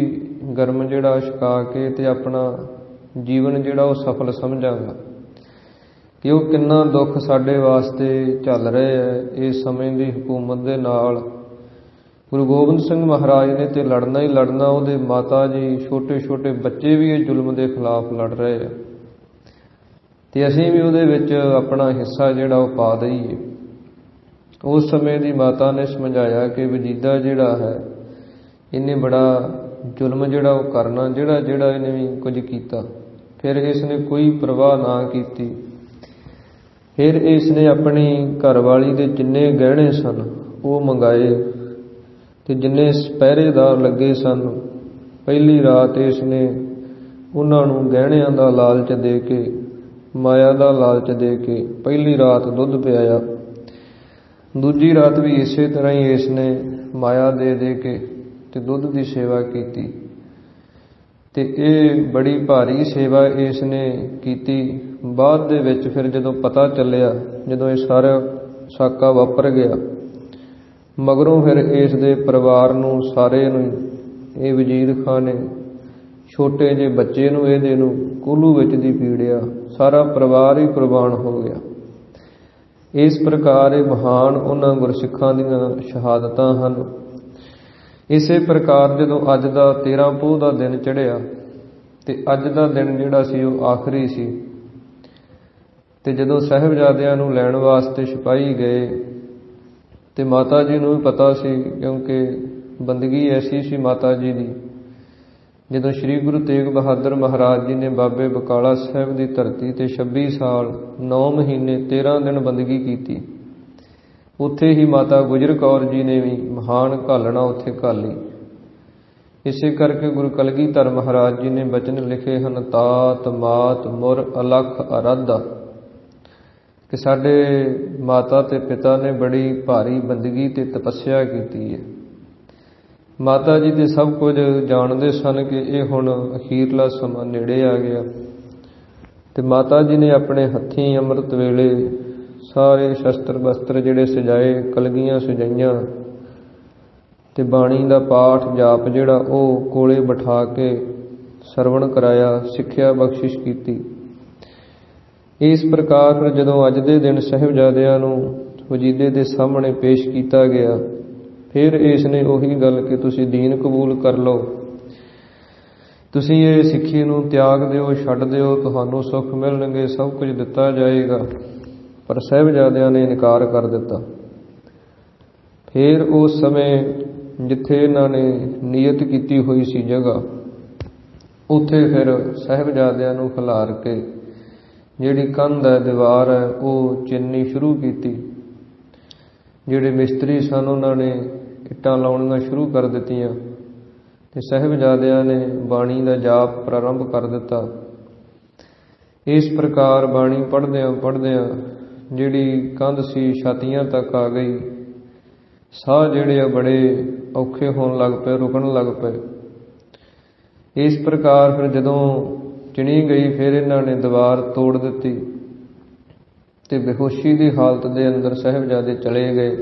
ਗਰਮ ਜਿਹੜਾ ਛਕਾ ਕੇ ਤੇ ਆਪਣਾ ਜੀਵਨ ਜਿਹੜਾ ਉਹ ਸਫਲ ਸਮਝਾਂਗਾ ਕਿ ਉਹ ਕਿੰਨਾ ਦੁੱਖ ਸਾਡੇ ਵਾਸਤੇ ਚੱਲ ਰਹੇ ਹੈ ਇਸ ਸਮੇਂ ਦੀ ਹਕੂਮਤ ਦੇ ਨਾਲ। ਗੁਰੂ ਗੋਬਿੰਦ ਸਿੰਘ ਮਹਾਰਾਜ ਨੇ ਤੇ ਲੜਨਾ ਹੀ ਲੜਨਾ, ਉਹਦੇ ਮਾਤਾ ਜੀ, ਛੋਟੇ ਛੋਟੇ ਬੱਚੇ ਵੀ ਇਹ ਜ਼ੁਲਮ ਦੇ ਖਿਲਾਫ ਲੜ ਰਹੇ ਆ ਤੇ ਅਸੀਂ ਵੀ ਉਹਦੇ ਵਿੱਚ ਆਪਣਾ ਹਿੱਸਾ ਜਿਹੜਾ ਉਹ ਪਾ ਦਈਏ। ਉਸ ਸਮੇਂ ਦੀ ਮਾਤਾ ਨੇ ਸਮਝਾਇਆ ਕਿ ਵਜੀਦਾ ਜਿਹੜਾ ਹੈ ਇਹਨੇ ਬੜਾ ਜ਼ੁਲਮ ਜਿਹੜਾ ਉਹ ਕਰਨਾ, ਜਿਹੜਾ ਇਹਨੇ ਵੀ ਕੁਝ ਕੀਤਾ। ਫਿਰ ਇਸ ਨੇ ਕੋਈ ਪਰਵਾਹ ਨਾ ਕੀਤੀ। ਫਿਰ ਇਸ ਨੇ ਆਪਣੀ ਘਰਵਾਲੀ ਦੇ ਜਿੰਨੇ ਗਹਿਣੇ ਸਨ ਉਹ ਮੰਗਾਏ ਤੇ ਜਿੰਨੇ ਪਹਿਰੇਦਾਰ ਲੱਗੇ ਸਨ, ਪਹਿਲੀ ਰਾਤ ਇਸ ਨੇ ਉਹਨਾਂ ਨੂੰ ਗਹਿਣਿਆਂ ਦਾ ਲਾਲਚ ਦੇ ਕੇ, ਮਾਇਆ ਦਾ ਲਾਲਚ ਦੇ ਕੇ ਪਹਿਲੀ ਰਾਤ ਦੁੱਧ ਪਿਆਇਆ। ਦੂਜੀ ਰਾਤ ਵੀ ਇਸੇ ਤਰ੍ਹਾਂ ਹੀ ਇਸ ਨੇ ਮਾਇਆ ਦੇ ਕੇ ਤੇ ਦੁੱਧ ਦੀ ਸੇਵਾ ਕੀਤੀ ਤੇ ਇਹ ਬੜੀ ਭਾਰੀ ਸੇਵਾ ਇਸ ਨੇ ਕੀਤੀ। ਬਾਅਦ ਦੇ ਵਿੱਚ ਫਿਰ ਜਦੋਂ ਪਤਾ ਚੱਲਿਆ, ਜਦੋਂ ਇਹ ਸਾਰਾ ਸਾਕਾ ਵਾਪਰ ਗਿਆ, ਮਗਰੋਂ ਫਿਰ ਇਸ ਦੇ ਪਰਿਵਾਰ ਨੂੰ, ਸਾਰੇ ਨੂੰ, ਇਹ ਵਜ਼ੀਰ ਖਾਨ ਨੇ ਛੋਟੇ ਜਿਹੇ ਬੱਚੇ ਨੂੰ, ਇਹਦੇ ਨੂੰ ਕੋਲੂ ਵਿੱਚ ਦੀ ਪੀੜਿਆ, ਸਾਰਾ ਪਰਿਵਾਰ ਹੀ ਕੁਰਬਾਨ ਹੋ ਗਿਆ। ਇਸ ਪ੍ਰਕਾਰ ਇਹ ਮਹਾਨ ਉਹਨਾਂ ਗੁਰਸਿੱਖਾਂ ਦੀਆਂ ਸ਼ਹਾਦਤਾਂ ਹਨ। ਇਸੇ ਪ੍ਰਕਾਰ ਜਦੋਂ ਅੱਜ ਦਾ 13 ਪੋਹ ਦਾ ਦਿਨ ਚੜ੍ਹਿਆ ਤੇ ਅੱਜ ਦਾ ਦਿਨ ਜਿਹੜਾ ਸੀ ਉਹ ਆਖਰੀ ਸੀ, ਤੇ ਜਦੋਂ ਸਾਹਿਬਜ਼ਾਦਿਆਂ ਨੂੰ ਲੈਣ ਵਾਸਤੇ ਸਿਪਾਹੀ ਗਏ ਤੇ ਮਾਤਾ ਜੀ ਨੂੰ ਵੀ ਪਤਾ ਸੀ, ਕਿਉਂਕਿ ਬੰਦਗੀ ਐਸੀ ਸੀ ਮਾਤਾ ਜੀ ਦੀ। ਜਦੋਂ ਸ੍ਰੀ ਗੁਰੂ ਤੇਗ ਬਹਾਦਰ ਮਹਾਰਾਜ ਜੀ ਨੇ ਬਾਬੇ ਬਕਾਲਾ ਸਾਹਿਬ ਦੀ ਧਰਤੀ ਤੇ 26 ਸਾਲ 9 ਮਹੀਨੇ 13 ਦਿਨ ਬੰਦਗੀ ਕੀਤੀ, ਉੱਥੇ ਹੀ ਮਾਤਾ ਗੁਜਰ ਕੌਰ ਜੀ ਨੇ ਵੀ ਮਹਾਨ ਘਾਲਣਾ ਉੱਥੇ ਘਾਲੀ। ਇਸੇ ਕਰਕੇ ਗੁਰੂ ਕਲਗੀਧਰ ਮਹਾਰਾਜ ਜੀ ਨੇ ਬਚਨ ਲਿਖੇ ਹਨ, ਤਾਤ ਮਾਤ ਮੁਰ ਅਲਖ ਅਰਾਧਾ, ਕਿ ਸਾਡੇ ਮਾਤਾ ਤੇ ਪਿਤਾ ਨੇ ਬੜੀ ਭਾਰੀ ਬੰਦਗੀ ਤੇ ਤਪੱਸਿਆ ਕੀਤੀ ਹੈ। ਮਾਤਾ ਜੀ ਤੇ ਸਭ ਕੁਝ ਜਾਣਦੇ ਸਨ ਕਿ ਇਹ ਹੁਣ ਅਖੀਰਲਾ ਸਮਾਂ ਨੇੜੇ ਆ ਗਿਆ, ਤੇ ਮਾਤਾ ਜੀ ਨੇ ਆਪਣੇ ਹੱਥੀਂ ਅੰਮ੍ਰਿਤ ਵੇਲੇ ਸਾਰੇ ਸ਼ਸਤਰ ਬਸਤਰ ਜਿਹੜੇ ਸਜਾਏ, ਕਲਗੀਆਂ ਸਜਾਈਆਂ, ਤੇ ਬਾਣੀ ਦਾ ਪਾਠ ਜਾਪ ਜਿਹੜਾ ਉਹ ਕੋਲੇ ਬਿਠਾ ਕੇ ਸਰਵਣ ਕਰਾਇਆ, ਸਿੱਖਿਆ ਬਖਸ਼ਿਸ਼ ਕੀਤੀ। ਇਸ ਪ੍ਰਕਾਰ ਫਿਰ ਜਦੋਂ ਅੱਜ ਦੇ ਦਿਨ ਸਾਹਿਬਜ਼ਾਦਿਆਂ ਨੂੰ ਵਜੀਦੇ ਦੇ ਸਾਹਮਣੇ ਪੇਸ਼ ਕੀਤਾ ਗਿਆ, ਫਿਰ ਇਸ ਨੇ ਉਹੀ ਗੱਲ ਕਿ ਤੁਸੀਂ ਦੀਨ ਕਬੂਲ ਕਰ ਲਓ, ਤੁਸੀਂ ਇਹ ਸਿੱਖੀ ਨੂੰ ਤਿਆਗ ਦਿਓ, ਛੱਡ ਦਿਓ, ਤੁਹਾਨੂੰ ਸੁੱਖ ਮਿਲਣਗੇ, ਸਭ ਕੁਝ ਦਿੱਤਾ ਜਾਏਗਾ। ਪਰ ਸਾਹਿਬਜ਼ਾਦਿਆਂ ਨੇ ਇਨਕਾਰ ਕਰ ਦਿੱਤਾ। ਫਿਰ ਉਸ ਸਮੇਂ ਜਿੱਥੇ ਇਹਨਾਂ ਨੇ ਨੀਅਤ ਕੀਤੀ ਹੋਈ ਸੀ ਜਗ੍ਹਾ, ਉੱਥੇ ਫਿਰ ਸਾਹਿਬਜ਼ਾਦਿਆਂ ਨੂੰ ਖਿਲਾਰ ਕੇ ਜਿਹੜੀ ਕੰਧ ਹੈ, ਦੀਵਾਰ ਹੈ, ਉਹ ਚਿੰਨ੍ਹਣੀ ਸ਼ੁਰੂ ਕੀਤੀ। ਜਿਹੜੇ ਮਿਸਤਰੀ ਸਨ ਉਹਨਾਂ ਨੇ ਇੱਟਾਂ ਲਾਉਣੀਆਂ ਸ਼ੁਰੂ ਕਰ ਦਿੱਤੀਆਂ ਤੇ ਸਾਹਿਬਜ਼ਾਦਿਆਂ ਨੇ ਬਾਣੀ ਦਾ ਜਾਪ ਪ੍ਰਾਰੰਭ ਕਰ ਦਿੱਤਾ। ਇਸ ਪ੍ਰਕਾਰ ਬਾਣੀ ਪੜ੍ਹਦਿਆਂ ਪੜ੍ਹਦਿਆਂ ਜਿਹੜੀ ਕੰਧ ਸੀ ਛਾਤੀਆਂ ਤੱਕ ਆ ਗਈ। ਸਾਹ ਜਿਹੜੇ ਆ ਬੜੇ ਔਖੇ ਹੋਣ ਲੱਗ ਪਏ, ਰੁਕਣ ਲੱਗ ਪਏ। ਇਸ ਪ੍ਰਕਾਰ ਫਿਰ ਜਦੋਂ ਚਿਣੀ ਗਈ, ਫਿਰ ਇਹਨਾਂ ਨੇ ਦੀਵਾਰ ਤੋੜ ਦਿੱਤੀ ਤੇ ਬੇਹੋਸ਼ੀ ਦੀ ਹਾਲਤ ਦੇ ਅੰਦਰ ਸਾਹਿਬਜ਼ਾਦੇ ਚਲੇ ਗਏ।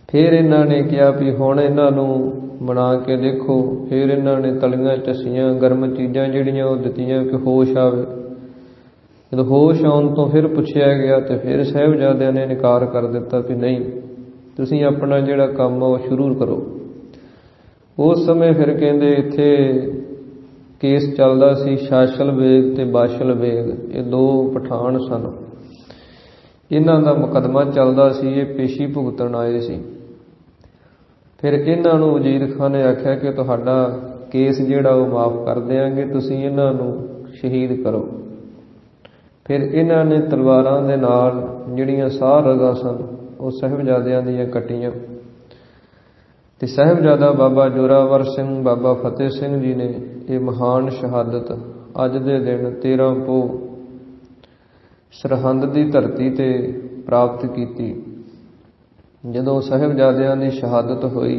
ਫਿਰ ਇਹਨਾਂ ਨੇ ਕਿਹਾ ਵੀ ਹੁਣ ਇਹਨਾਂ ਨੂੰ ਬਣਾ ਕੇ ਦੇਖੋ। ਫਿਰ ਇਹਨਾਂ ਨੇ ਤਲੀਆਂ ਚੱਸੀਆਂ, ਗਰਮ ਚੀਜ਼ਾਂ ਜਿਹੜੀਆਂ ਉਹ ਦਿੱਤੀਆਂ ਕਿ ਹੋਸ਼ ਆਵੇ। ਜਦੋਂ ਹੋਸ਼ ਆਉਣ ਤੋਂ ਫਿਰ ਪੁੱਛਿਆ ਗਿਆ ਤੇ ਫਿਰ ਸਾਹਿਬਜ਼ਾਦਿਆਂ ਨੇ ਇਨਕਾਰ ਕਰ ਦਿੱਤਾ ਵੀ ਨਹੀਂ, ਤੁਸੀਂ ਆਪਣਾ ਜਿਹੜਾ ਕੰਮ ਉਹ ਸ਼ੁਰੂ ਕਰੋ। ਉਸ ਸਮੇਂ ਫਿਰ ਕਹਿੰਦੇ ਇੱਥੇ ਕੇਸ ਚੱਲਦਾ ਸੀ, ਸ਼ਾਸਲ ਬੇਗ ਤੇ ਬਾਸ਼ਲ ਬੇਗ, ਇਹ ਦੋ ਪਠਾਨ ਸਨ। ਇਹਨਾਂ ਦਾ ਮੁਕੱਦਮਾ ਚੱਲਦਾ ਸੀ, ਇਹ ਪੇਸ਼ੀ ਭੁਗਤਣ ਆਏ ਸੀ। ਫਿਰ ਇਹਨਾਂ ਨੂੰ ਵਜ਼ੀਰ ਖਾਨ ਨੇ ਆਖਿਆ ਕਿ ਤੁਹਾਡਾ ਕੇਸ ਜਿਹੜਾ ਉਹ ਮਾਫ ਕਰ ਦਿਆਂਗੇ, ਤੁਸੀਂ ਇਹਨਾਂ ਨੂੰ ਸ਼ਹੀਦ ਕਰੋ। ਫਿਰ ਇਹਨਾਂ ਨੇ ਤਲਵਾਰਾਂ ਦੇ ਨਾਲ ਜਿਹੜੀਆਂ ਸਾਹ ਰਗਾਂ ਸਨ ਉਹ ਸਾਹਿਬਜ਼ਾਦਿਆਂ ਦੀਆਂ ਕੱਟੀਆਂ ਤੇ ਸਾਹਿਬਜ਼ਾਦਾ ਬਾਬਾ ਜੋਰਾਵਰ ਸਿੰਘ, ਬਾਬਾ ਫਤਿਹ ਸਿੰਘ ਜੀ ਨੇ ਇਹ ਮਹਾਨ ਸ਼ਹਾਦਤ ਅੱਜ ਦੇ ਦਿਨ 13 ਪੋਹ ਸਰਹੰਦ ਦੀ ਧਰਤੀ ਤੇ ਪ੍ਰਾਪਤ ਕੀਤੀ। ਜਦੋਂ ਸਾਹਿਬਜ਼ਾਦਿਆਂ ਦੀ ਸ਼ਹਾਦਤ ਹੋਈ,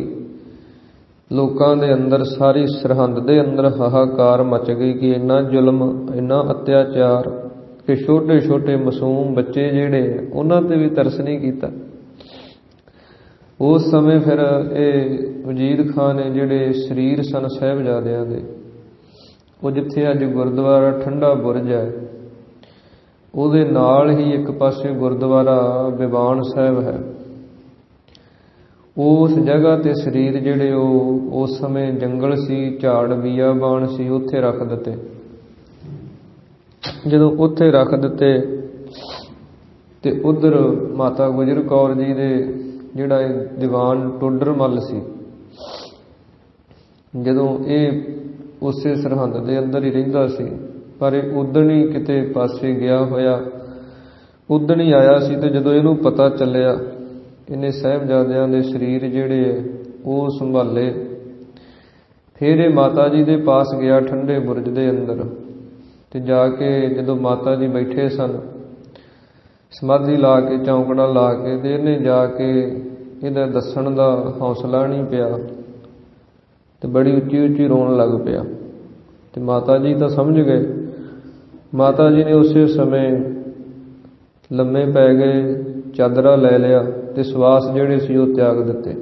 ਲੋਕਾਂ ਦੇ ਅੰਦਰ, ਸਾਰੀ ਸਰਹੰਦ ਦੇ ਅੰਦਰ ਹਾਹਾਕਾਰ ਮਚ ਗਈ ਕਿ ਇੰਨਾ ਜ਼ੁਲਮ, ਇੰਨਾ ਅਤਿਆਚਾਰ ਕਿ ਛੋਟੇ ਛੋਟੇ ਮਾਸੂਮ ਬੱਚੇ ਜਿਹੜੇ ਉਹਨਾਂ ਤੇ ਵੀ ਤਰਸ ਨਹੀਂ ਕੀਤਾ। ਉਸ ਸਮੇਂ ਫਿਰ ਇਹ ਵਜ਼ੀਰ ਖਾਨ ਨੇ ਜਿਹੜੇ ਸਰੀਰ ਸਨ ਸਾਹਿਬਜ਼ਾਦਿਆਂ ਦੇ, ਉਹ ਜਿੱਥੇ ਅੱਜ ਗੁਰਦੁਆਰਾ ਠੰਡਾ ਬੁਰਜ ਹੈ, ਉਹਦੇ ਨਾਲ ਹੀ ਇੱਕ ਪਾਸੇ ਗੁਰਦੁਆਰਾ ਬਿਵਾਨ ਸਾਹਿਬ ਹੈ। ਉਸ ਜਗ੍ਹਾ ਤੇ ਸਰੀਰ ਜਿਹੜੇ ਉਹ ਉਸ ਸਮੇਂ ਜੰਗਲ ਸੀ, ਝਾੜ ਬੀਆਬਾਨ ਸੀ, ਉੱਥੇ ਰੱਖ ਦਿੱਤੇ। ਜਦੋਂ ਉੱਥੇ ਰੱਖ ਦਿੱਤੇ ਤੇ ਉਧਰ ਮਾਤਾ ਗੁਜਰ ਕੌਰ ਜੀ ਦੇ ਜਿਹੜਾ ਇਹ ਦੀਵਾਨ ਟੋਡਰ ਮੱਲ ਸੀ, ਜਦੋਂ ਇਹ ਉਸੇ ਸਰਹੰਦ ਦੇ ਅੰਦਰ ਹੀ ਰਹਿੰਦਾ ਸੀ, ਪਰ ਇਹ ਉਦਣ ਹੀ ਕਿਤੇ ਪਾਸੇ ਗਿਆ ਹੋਇਆ, ਉਦਣ ਹੀ ਆਇਆ ਸੀ। ਤੇ ਜਦੋਂ ਇਹਨੂੰ ਪਤਾ ਚੱਲਿਆ, ਇਹਨੇ ਸਾਹਿਬਜ਼ਾਦਿਆਂ ਦੇ ਸਰੀਰ ਜਿਹੜੇ ਉਹ ਸੰਭਾਲੇ। ਫਿਰ ਇਹ ਮਾਤਾ ਜੀ ਦੇ ਪਾਸ ਗਿਆ ਠੰਡੇ ਬੁਰਜ ਦੇ ਅੰਦਰ, ਤੇ ਜਾ ਕੇ ਜਦੋਂ ਮਾਤਾ ਜੀ ਬੈਠੇ ਸਨ ਸਮਾਧੀ ਲਾ ਕੇ, ਚੌਂਕੜਾ ਲਾ ਕੇ, ਤੇ ਇਹਨੇ ਜਾ ਕੇ ਇਹਦਾ ਦੱਸਣ ਦਾ ਹੌਸਲਾ ਨਹੀਂ ਪਿਆ ਤੇ ਬੜੀ ਉੱਚੀ ਉੱਚੀ ਰੋਣ ਲੱਗ ਪਿਆ। ਤੇ ਮਾਤਾ ਜੀ ਤਾਂ ਸਮਝ ਗਏ। ਮਾਤਾ ਜੀ ਨੇ ਉਸੇ ਸਮੇਂ ਲੰਮੇ ਪੈ ਗਏ, ਚਾਦਰਾ ਲੈ ਲਿਆ ਤੇ ਸਵਾਸ ਜਿਹੜੇ ਸੀ ਉਹ ਤਿਆਗ ਦਿੱਤੇ।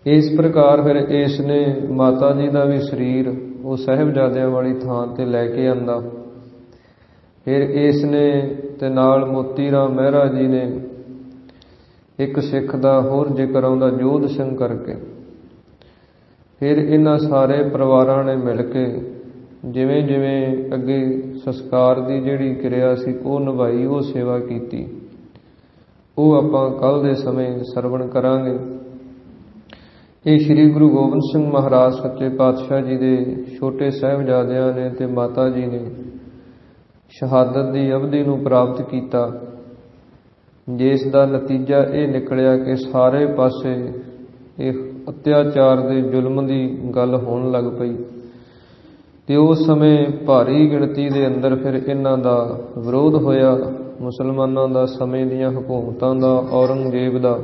ਇਸ ਪ੍ਰਕਾਰ ਫਿਰ ਇਸ ਨੇ ਮਾਤਾ ਜੀ ਦਾ ਵੀ ਸਰੀਰ ਉਹ ਸਾਹਿਬਜ਼ਾਦਿਆਂ ਵਾਲੀ ਥਾਂ ਤੇ ਲੈ ਕੇ ਆਂਦਾ। ਫਿਰ ਇਸ ਨੇ ਤੇ ਨਾਲ ਮੋਤੀ ਰਾਮ ਮਹਿਰਾ ਜੀ ਨੇ ਇੱਕ ਸਿੱਖ ਦਾ ਹੋਰ ਜ਼ਿਕਰ ਆਉਂਦਾ, ਜੋਧ ਸਿੰਘ ਕਰਕੇ। ਫਿਰ ਇਹਨਾਂ ਸਾਰੇ ਪਰਿਵਾਰਾਂ ਨੇ ਮਿਲ ਕੇ ਜਿਵੇਂ ਜਿਵੇਂ ਅੱਗੇ ਸੰਸਕਾਰ ਦੀ ਜਿਹੜੀ ਕਿਰਿਆ ਸੀ ਉਹ ਨਿਭਾਈ, ਉਹ ਸੇਵਾ ਕੀਤੀ, ਉਹ ਆਪਾਂ ਕੱਲ੍ਹ ਦੇ ਸਮੇਂ ਸਰਵਣ ਕਰਾਂਗੇ। ਇਹ ਸ੍ਰੀ ਗੁਰੂ ਗੋਬਿੰਦ ਸਿੰਘ ਮਹਾਰਾਜ ਸੱਚੇ ਪਾਤਸ਼ਾਹ ਜੀ ਦੇ ਛੋਟੇ ਸਾਹਿਬਜ਼ਾਦਿਆਂ ਨੇ ਤੇ ਮਾਤਾ ਜੀ ਨੇ ਸ਼ਹਾਦਤ ਦੀ ਅਵਧੀ ਨੂੰ ਪ੍ਰਾਪਤ ਕੀਤਾ, ਜਿਸ ਦਾ ਨਤੀਜਾ ਇਹ ਨਿਕਲਿਆ ਕਿ ਸਾਰੇ ਪਾਸੇ ਇਹ ਅਤਿਆਚਾਰ ਦੇ ਜ਼ੁਲਮ ਦੀ ਗੱਲ ਹੋਣ ਲੱਗ ਪਈ ਤੇ ਉਸ ਸਮੇਂ ਭਾਰੀ ਗਿਣਤੀ ਦੇ ਅੰਦਰ ਫਿਰ ਇਹਨਾਂ ਦਾ ਵਿਰੋਧ ਹੋਇਆ, ਮੁਸਲਮਾਨਾਂ ਦਾ, ਸਮੇਂ ਦੀਆਂ ਹਕੂਮਤਾਂ ਦਾ, ਔਰੰਗਜ਼ੇਬ ਦਾ।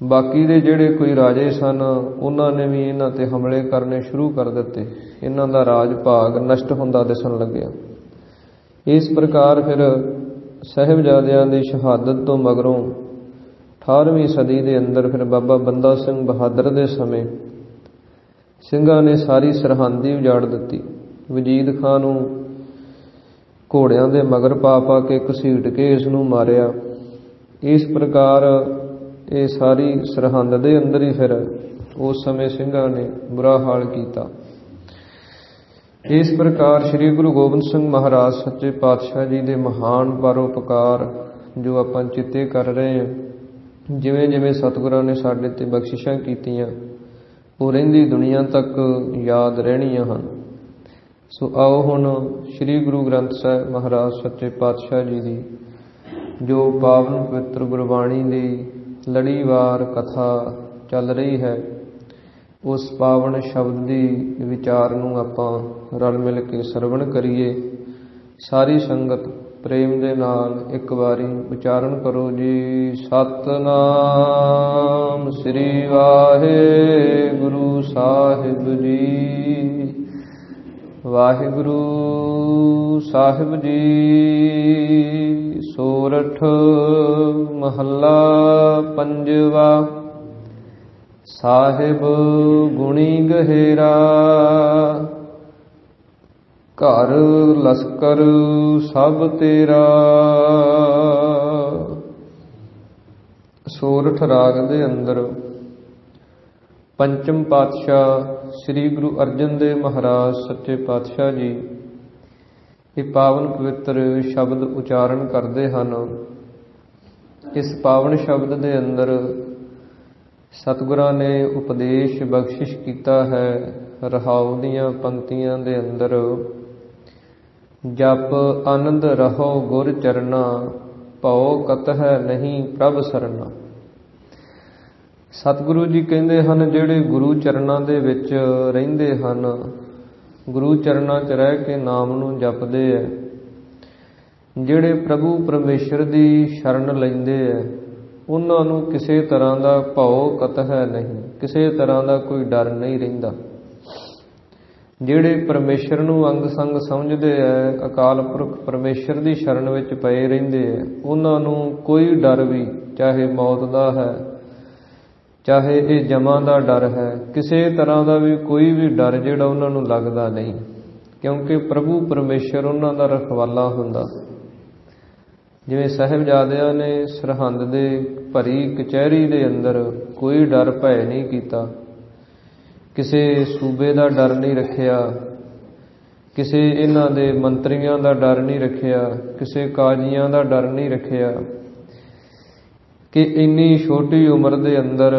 ਬਾਕੀ ਦੇ ਜਿਹੜੇ ਕੋਈ ਰਾਜੇ ਸਨ ਉਹਨਾਂ ਨੇ ਵੀ ਇਹਨਾਂ ਤੇ ਹਮਲੇ ਕਰਨੇ ਸ਼ੁਰੂ ਕਰ ਦਿੱਤੇ, ਇਹਨਾਂ ਦਾ ਰਾਜ ਭਾਗ ਨਸ਼ਟ ਹੁੰਦਾ ਦਿਸਣ ਲੱਗਿਆ। ਇਸ ਪ੍ਰਕਾਰ ਫਿਰ ਸਾਹਿਬਜ਼ਾਦਿਆਂ ਦੀ ਸ਼ਹਾਦਤ ਤੋਂ ਮਗਰੋਂ 18ਵੀਂ ਸਦੀ ਦੇ ਅੰਦਰ ਫਿਰ ਬਾਬਾ ਬੰਦਾ ਸਿੰਘ ਬਹਾਦਰ ਦੇ ਸਮੇਂ ਸਿੰਘਾਂ ਨੇ ਸਾਰੀ ਸਰਹੰਦ ਹੀ ਉਜਾੜ ਦਿੱਤੀ। ਵਜੀਦ ਖਾਂ ਨੂੰ ਘੋੜਿਆਂ ਦੇ ਮਗਰ ਪਾ ਪਾ ਕੇ ਘਸੀਟ ਕੇ ਇਸ ਨੂੰ ਮਾਰਿਆ। ਇਸ ਪ੍ਰਕਾਰ ਇਹ ਸਾਰੀ ਸਰਹੰਦ ਦੇ ਅੰਦਰ ਹੀ ਫਿਰ ਉਸ ਸਮੇਂ ਸਿੰਘਾਂ ਨੇ ਬੁਰਾ ਹਾਲ ਕੀਤਾ। ਇਸ ਪ੍ਰਕਾਰ ਸ੍ਰੀ ਗੁਰੂ ਗੋਬਿੰਦ ਸਿੰਘ ਮਹਾਰਾਜ ਸੱਚੇ ਪਾਤਸ਼ਾਹ ਜੀ ਦੇ ਮਹਾਨ ਪਰਉਪਕਾਰ ਜੋ ਆਪਾਂ ਚਿੱਤੇ ਕਰ ਰਹੇ ਹਾਂ, ਜਿਵੇਂ ਜਿਵੇਂ ਸਤਿਗੁਰਾਂ ਨੇ ਸਾਡੇ ਤੇ ਬਖਸ਼ਿਸ਼ਾਂ ਕੀਤੀਆਂ, ਉਹ ਰਹਿੰਦੀ ਦੁਨੀਆ ਤੱਕ ਯਾਦ ਰਹਿਣੀਆਂ ਹਨ। ਸੋ ਆਓ ਹੁਣ ਸ੍ਰੀ ਗੁਰੂ ਗ੍ਰੰਥ ਸਾਹਿਬ ਮਹਾਰਾਜ ਸੱਚੇ ਪਾਤਸ਼ਾਹ ਜੀ ਦੀ ਜੋ ਪਾਵਨ ਪਵਿੱਤਰ ਗੁਰਬਾਣੀ ਦੀ ਲੜੀਵਾਰ ਕਥਾ ਚੱਲ ਰਹੀ ਹੈ, ਉਸ ਪਾਵਨ ਸ਼ਬਦ ਦੀ ਵਿਚਾਰ ਨੂੰ ਆਪਾਂ ਰਲ ਮਿਲ ਕੇ ਸਰਵਣ ਕਰੀਏ। ਸਾਰੀ ਸੰਗਤ ਪ੍ਰੇਮ ਦੇ ਨਾਲ ਇੱਕ ਵਾਰੀ ਉਚਾਰਨ ਕਰੋ ਜੀ। ਸਤਿਨਾਮ ਸ੍ਰੀ ਵਾਹਿਗੁਰੂ ਸਾਹਿਬ ਜੀ। ਵਾਹਿਗੁਰੂ ਸਾਹਿਬ ਜੀ। ਸੋਰਠ ਮਹੱਲਾ ਪੰਜਵਾ। ਸਾਹਿਬ ਗੁਣੀ ਗਹਿਰਾ, ਘਰ ਲਸਕਰ ਸਭ ਤੇਰਾ। ਸੋਰਠ ਰਾਗ ਦੇ ਅੰਦਰ ਪੰਚਮ ਪਾਤਸ਼ਾਹ ਸ੍ਰੀ ਗੁਰੂ ਅਰਜਨ ਦੇਵ ਮਹਾਰਾਜ ਸੱਚੇ ਪਾਤਸ਼ਾਹ ਜੀ ਇਹ ਪਾਵਨ ਪਵਿੱਤਰ ਸ਼ਬਦ ਉਚਾਰਨ ਕਰਦੇ ਹਨ। ਇਸ ਪਾਵਨ ਸ਼ਬਦ ਦੇ ਅੰਦਰ ਸਤਿਗੁਰਾਂ ਨੇ ਉਪਦੇਸ਼ ਬਖਸ਼ਿਸ਼ ਕੀਤਾ ਹੈ। ਰਹਾਉ ਦੀਆਂ ਪੰਕਤੀਆਂ ਦੇ ਅੰਦਰ ਜਪ ਆਨੰਦ ਰਹੋ ਗੁਰ ਚਰਨਾ, ਭਉ ਕਤਹਿ ਨਹੀਂ ਪ੍ਰਭ ਸਰਨਾ। ਸਤਿਗੁਰੂ ਜੀ ਕਹਿੰਦੇ ਹਨ ਜਿਹੜੇ ਗੁਰੂ ਚਰਨਾਂ ਦੇ ਵਿੱਚ ਰਹਿੰਦੇ ਹਨ, ਗੁਰੂ ਚਰਨਾਂ 'ਚ ਰਹਿ ਕੇ ਨਾਮ ਨੂੰ ਜਪਦੇ ਹੈ, ਜਿਹੜੇ ਪ੍ਰਭੂ ਪਰਮੇਸ਼ਰ ਦੀ ਸ਼ਰਨ ਲੈਂਦੇ ਹੈ, ਉਹਨਾਂ ਨੂੰ ਕਿਸੇ ਤਰ੍ਹਾਂ ਦਾ ਭਉ ਕਤਹਿ ਨਹੀਂ, ਕਿਸੇ ਤਰ੍ਹਾਂ ਦਾ ਕੋਈ ਡਰ ਨਹੀਂ ਰਹਿੰਦਾ। ਜਿਹੜੇ ਪਰਮੇਸ਼ਰ ਨੂੰ ਅੰਗ ਸੰਗ ਸਮਝਦੇ ਹੈ, ਅਕਾਲ ਪੁਰਖ ਪਰਮੇਸ਼ਰ ਦੀ ਸ਼ਰਨ ਵਿੱਚ ਪਏ ਰਹਿੰਦੇ ਹੈ, ਉਹਨਾਂ ਨੂੰ ਕੋਈ ਡਰ ਵੀ, ਚਾਹੇ ਮੌਤ ਦਾ ਹੈ, ਚਾਹੇ ਇਹ ਜਮਾਂ ਦਾ ਡਰ ਹੈ, ਕਿਸੇ ਤਰ੍ਹਾਂ ਦਾ ਵੀ ਕੋਈ ਵੀ ਡਰ ਜਿਹੜਾ ਉਹਨਾਂ ਨੂੰ ਲੱਗਦਾ ਨਹੀਂ, ਕਿਉਂਕਿ ਪ੍ਰਭੂ ਪਰਮੇਸ਼ਰ ਉਹਨਾਂ ਦਾ ਰਖਵਾਲਾ ਹੁੰਦਾ। ਜਿਵੇਂ ਸਾਹਿਬਜ਼ਾਦਿਆਂ ਨੇ ਸਰਹੰਦ ਦੇ ਭਰੀ ਕਚਹਿਰੀ ਦੇ ਅੰਦਰ ਕੋਈ ਡਰ ਭੈ ਨਹੀਂ ਕੀਤਾ, ਕਿਸੇ ਸੂਬੇ ਦਾ ਡਰ ਨਹੀਂ ਰੱਖਿਆ, ਕਿਸੇ ਇਹਨਾਂ ਦੇ ਮੰਤਰੀਆਂ ਦਾ ਡਰ ਨਹੀਂ ਰੱਖਿਆ, ਕਿਸੇ ਕਾਜ਼ੀਆਂ ਦਾ ਡਰ ਨਹੀਂ ਰੱਖਿਆ ਕਿ ਇੰਨੀ ਛੋਟੀ ਉਮਰ ਦੇ ਅੰਦਰ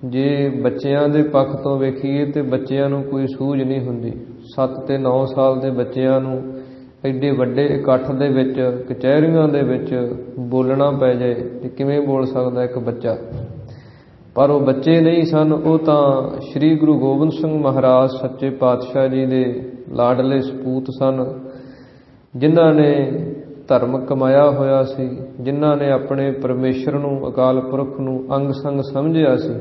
ਜੇ ਬੱਚਿਆਂ ਦੇ ਪੱਖ ਤੋਂ ਵੇਖੀਏ ਤੇ ਬੱਚਿਆਂ ਨੂੰ ਕੋਈ ਸੂਝ ਨਹੀਂ ਹੁੰਦੀ। 7 ਤੇ 9 ਸਾਲ ਦੇ ਬੱਚਿਆਂ ਨੂੰ ਐਡੇ ਵੱਡੇ ਇਕੱਠ ਦੇ ਵਿੱਚ, ਕਚਹਿਰੀਆਂ ਦੇ ਵਿੱਚ ਬੋਲਣਾ ਪੈ ਜਾਏ ਤੇ ਕਿਵੇਂ ਬੋਲ ਸਕਦਾ ਇੱਕ ਬੱਚਾ। ਪਰ ਉਹ ਬੱਚੇ ਨਹੀਂ ਸਨ, ਉਹ ਤਾਂ ਸ੍ਰੀ ਗੁਰੂ ਗੋਬਿੰਦ ਸਿੰਘ ਮਹਾਰਾਜ ਸੱਚੇ ਪਾਤਸ਼ਾਹ ਜੀ ਦੇ ਲਾਡਲੇ ਸਪੂਤ ਸਨ, ਜਿਨ੍ਹਾਂ ਨੇ ਧਰਮ ਕਮਾਇਆ ਹੋਇਆ ਸੀ, ਜਿਨ੍ਹਾਂ ਨੇ ਆਪਣੇ ਪਰਮੇਸ਼ਰ ਨੂੰ, ਅਕਾਲ ਪੁਰਖ ਨੂੰ ਅੰਗ ਸੰਗ ਸਮਝਿਆ ਸੀ।